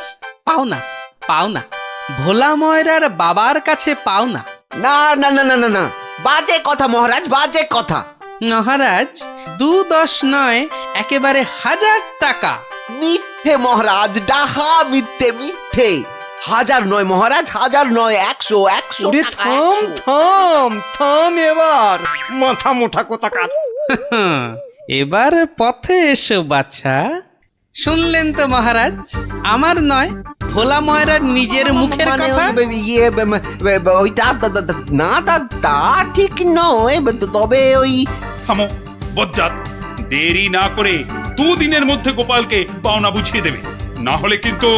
পাওনা পাওনা, ভোলা ময়রার বাবার কাছে পাওনা। না না না না না না, বাজে কথা মহারাজ, বাজে কথা। মহারাজ 2-10 নয়, একেবারে 1000 টাকা। মিথ্যে মহারাজ, ডাহা মিথ্যে মিথ্যে। 1000 নয় মহারাজ, 1000 নয়, 100 100 ওরে থাম থাম থাম, এবার মাথা মোটা কোথাকার। এবার পথে এসো বাছা। শুনলেন তো মহারাজ, আমার নয় ভোলা ময়রার নিজের মুখের মানে কথা। ওইটা না, তা ঠিক নয়, তবে ওই থামো বজ্জাত, দেরি না করে 2 দিনের মধ্যে গোপালকে পাওনা বুঝিয়ে দেবে, না হলে কিন্তু।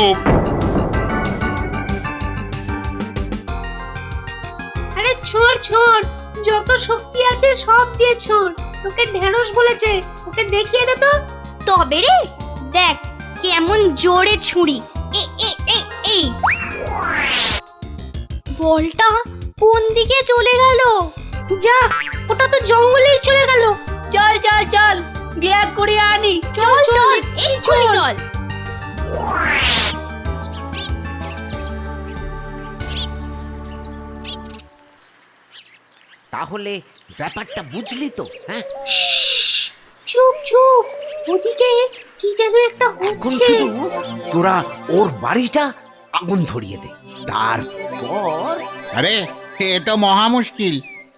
আরে ছোড় ছোড়, যত শক্তি আছে সব দিয়ে ছোড়। তোকে ঢেঁড়স বলেছে, ওকে দেখিয়ে দে তো। তবে রে দেখ কেমন জোরে ছুরি। এই বলটা কোন দিকে চলে গেল? যা, ওটা তো জঙ্গলেই চলে গেল। চল চল চল, গিয়ে করে আনি। চল চল, এই চল চল। তাহলে ব্যাপারটা বুঝলি তো? হ্যাঁ, চুপ চুপ, ওদিকে কি যেন একটা এখন হচ্ছে। শুধু তোরা ওর বাড়িটা আগুন ধরিয়ে দে, তারপর। আরে এ তো মহা মুশকিল,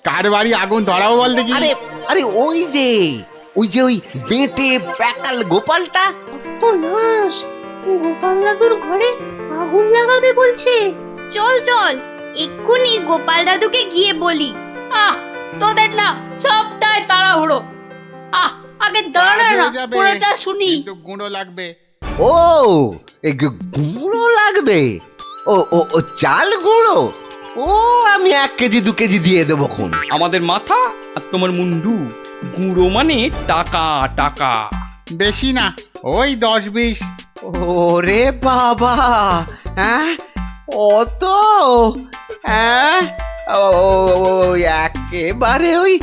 কার বাড়ি আগুন ধরাবো বল দেখি? আরে আরে ওই যে ওই বেটে প্যাকাল গোপালটা। ও নাশ, গোপাল দাদুর ঘরে আগুন লাগাবে বলছে। চল চল, এক্ষুনি গোপাল দাদুকে গিয়ে বলি। তোদের না সবটাই তাড়াহুড়ো। আগে দাঁড়া না, পুরোটা শুনি। কিন্তু গুঁড়ো লাগবে। ও, গুঁড়ো লাগবে? ও ও ও চাল গুঁড়ো? ও আমি 1 কেজি 2 কেজি দিয়ে দেবো খন। আমাদের মাথা আর তোমার মুন্ডু, গুঁড়ো মানে টাকা টাকা। বেশি না, ওই 10-20। ওরে বাবা, হ্যাঁ অত, হ্যাঁ একেবারে ওই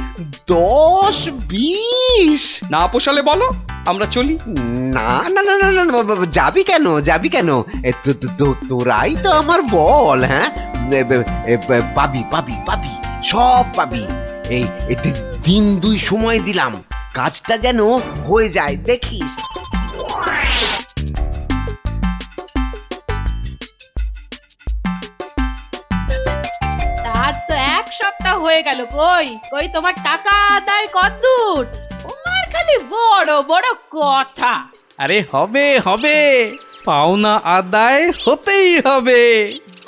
10-20। না পোষালে বলো, আমরা চলি। না না না না না না, যাবি কেন, যাবি কেন? তোরাই তো আমার বল, হ্যাঁ পাবি পাবি পাবি, সব পাবি। এই 1-2 সময় দিলাম, কাজটা যেন হয়ে যায়, দেখিস। আজ তো 1 সপ্তাহ হয়ে গেল, কই কই তোমার টাকা আদায় কতদূর? তোমার খালি বড় বড় কথা। আরে হবে হবে, পাওনা আদায় হতেই হবে।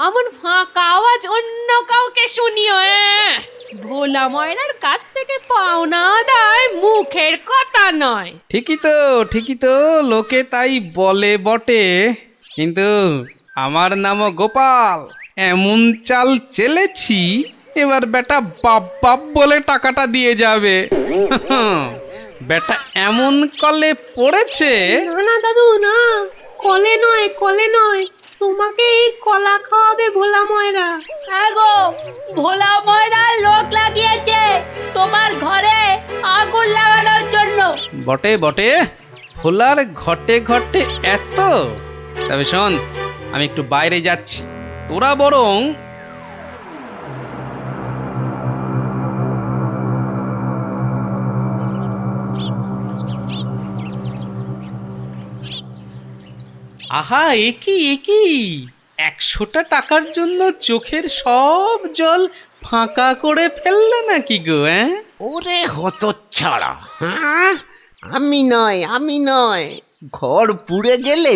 এমন ফাঁকা আওয়াজ অন্য কাউকে শুনিও। ভোলা ময়নার কাছ থেকে পাওনা আদায় মুখের কথা নয়। ঠিকই তো, লোকে তাই বলে বটে, কিন্তু আমার নামও গোপাল। এমন চাল চেলেছি, এবার বেটা বাপ বাপ বলে টাকাটা দিয়ে যাবে। বেটা এমন কলে পড়েছে। না দাদু না, কলে নয় কলে নয়, তোমাকে এই কলা খাওয়াবে ভোলা ময়রা। হ্যাঁ গো, ভোলা ময়রার লোক লাগিয়েছে তোমার ঘরে আগুন লাগানোর জন্য। বটে বটে, ভোলার ঘটে ঘটে এত। তবে শোন, আমি একটু বাইরে যাচ্ছি, তোরা বরং আহা, একই 100টা টাকার জন্য চোখের সব জল ফাঁকা করে ফেললে নাকি গো? ওরে হতচ্ছাড়া, হ্যাঁ আমি নয়, ঘর পুড়ে গেলে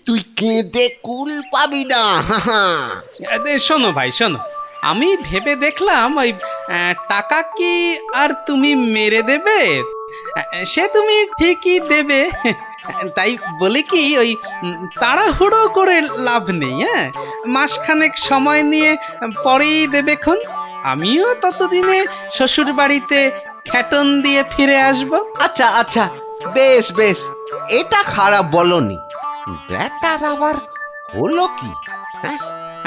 তুই কেঁদে কুল পাবি না। শোনো ভাই শোনো, আমি ভেবে দেখলাম ওই টাকা কি আর তুমি মেরে দেবে? সে তুমি ঠিকই দেবে, তাই বলে কি ওই তাড়াহুড়ো করে লাভ নেই। হ্যাঁ, মাসখানেক সময় নিয়ে পরেই দেবেক্ষণ। আমিও ততদিনে শ্বশুর বাড়িতে খ্যাটন দিয়ে ফিরে আসবো। আচ্ছা আচ্ছা, বেশ বেশ, এটা খারাপ বলনি। ব্যাটার আবার হলো কি? হ্যাঁ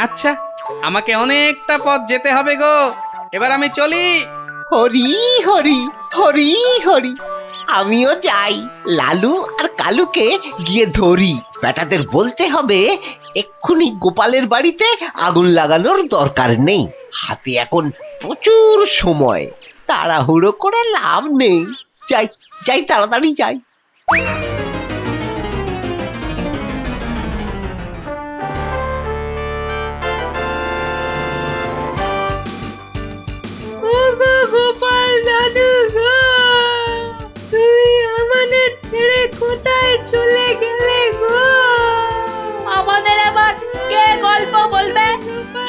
আচ্ছা, আমাকে অনেকটা পথ যেতে হবে গো, এবার আমি চলি। হরি হরি হরি হরি, আমিও যাই, লালু আর কালুকে গিয়ে ধরি। বেটাদের বলতে হবে এক্ষুনি গোপালের বাড়িতে আগুন লাগানোর দরকার নেই, হাতে এখন প্রচুর সময়, তাড়াহুড়ো করে লাভ নেই। যাই যাই, তাড়াতাড়ি যাই। গোপাল দাদু গো, তুমি আমাদের ছেড়ে কোথায় চলে গেলে গো? আমাদের এবার কে গল্প বলবে,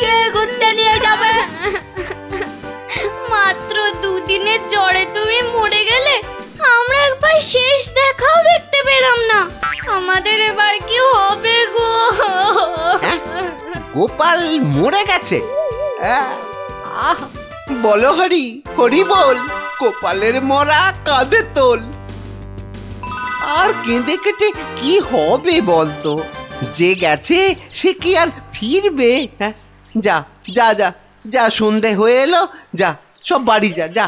কে ঘুরতে নিয়ে যাবে? মাত্র 2 দিনের জ্বরে তুমি মরে গেলে, আমরা একবার শেষ দেখাও দেখতে পেলাম না। আমাদের এবার কি হবে গো? গোপাল মরে গেছে? আহ, বলো হরি হরি বল, গোপালের মরা কাঁধে তোল। আর কেঁদে কেটে কি হবে বলতো? যে গেছে সে কি আর ফিরবে? হ্যাঁ, যা যা যা যা, সন্ধে হয়ে এলো, যা সব বাড়ি যা যা।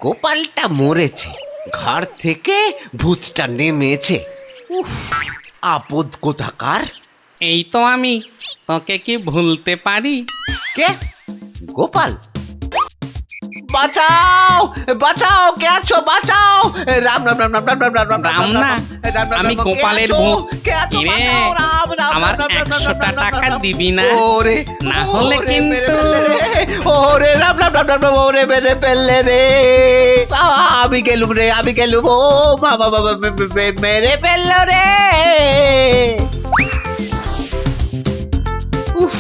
গোপালটা মরেছে, ঘাড় থেকে ভূতটা নেমেছে। উফ, আপদ কোথাকার। এই তো আমি, তোকে কি ভুলতে পারি? কে? গোপাল? বাঁচাও বাঁচাও, কে আছো? বাঁচাও! রাম রাম রাম রাম রাম রাম রাম রাম না, আমি গোপালের ভূত। কিরে, আমার 100টা টাকা দিবি না? ওরে না হলে কিন্তু ওরে রাম রাম রাম রাম, ওরে মেরে ফেললে রে, আমি গেলুম রে, আমি গেলুম, ও বাবা বাবা, মেরে ফেললো রে। উফ,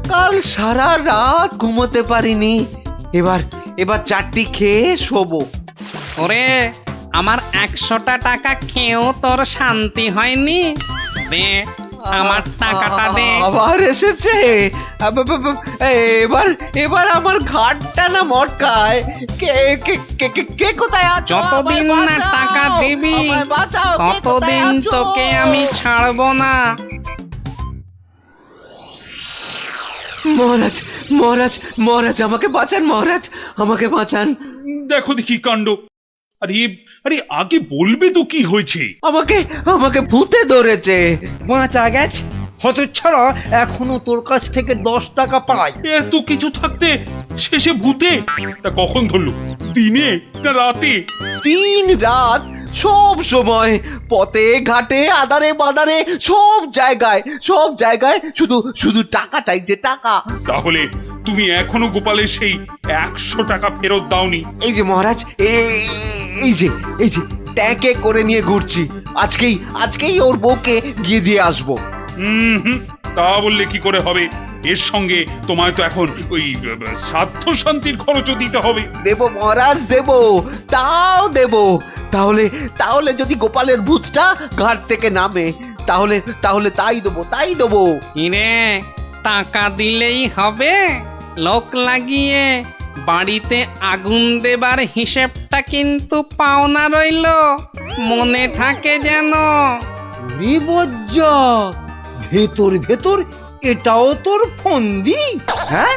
কাল সারা রাত ঘুমোতে পারিনি, এবার চারটি খেয়ে শোবো। ওরে, আমার 100টা টাকা খেয়েও তোর শান্তি হয়নি? দে আমার টাকাটা দে। আবার এসেছে। এবার এবার আমার ঘাটটা না মটকায়। কে কে কে কে- কে কোথায় আছো? যতদিন আমায় না বাঁচাও, টাকা দিবি আমায় বাঁচাও, কে কোথায় ততদিন আছো? তোকে আমি ছাড়বো না। মহারাজ মহারাজ মহারাজ আমাকে বাঁচান, মহারাজ আমাকে বাঁচান। দেখো দেখি কাণ্ড। আরে আরে আগে বলবে তো কি হয়েছে? আমাকে আমাকে ভূতে ধরেছে। বাঁচা গেছে হতচ্ছাড়া, এখনো তোর কাছ থেকে 10 টাকা পাই। এত কিছু থাকতে শেষে ভূতে? তা কখন ধরলো? দিনে না রাতে? 3 রাত সব সময়, পথে ঘাটে আদারে বাদারে সব জায়গায় শুধু শুধু টাকা চাইছে, টাকা। তাহলে তুমি এখনো গোপালের সেই 100 টাকা ফেরত দাওনি? এই যে মহারাজ, এই যে ট্যাঁকে করে নিয়ে ঘুরছি। আজকেই ওর বউকে গিয়ে দিয়ে আসবো। হুম, তা বললে কি করে হবে? এর সঙ্গে তোমায় তো এখন ওই সাধ্য শান্তির খরচও দিতে হবে। দেব মহারাজ, দেব, তাও দেব। তাহলে যদি গোপালের ভূতটা ঘাট থেকে নামে, তাহলে তাই দেবো। ইরে টাকা দিলেই হবে? লোক লাগিয়ে বাড়িতে আগুন দেবার হিসেবটা কিন্তু পাওনা রইল, মনে থাকে যেন। ভেতর ভেতর এটাও তোর ফন্দি? হ্যাঁ,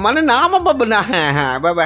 মানে না বাবা, না, হ্যাঁ বাবা।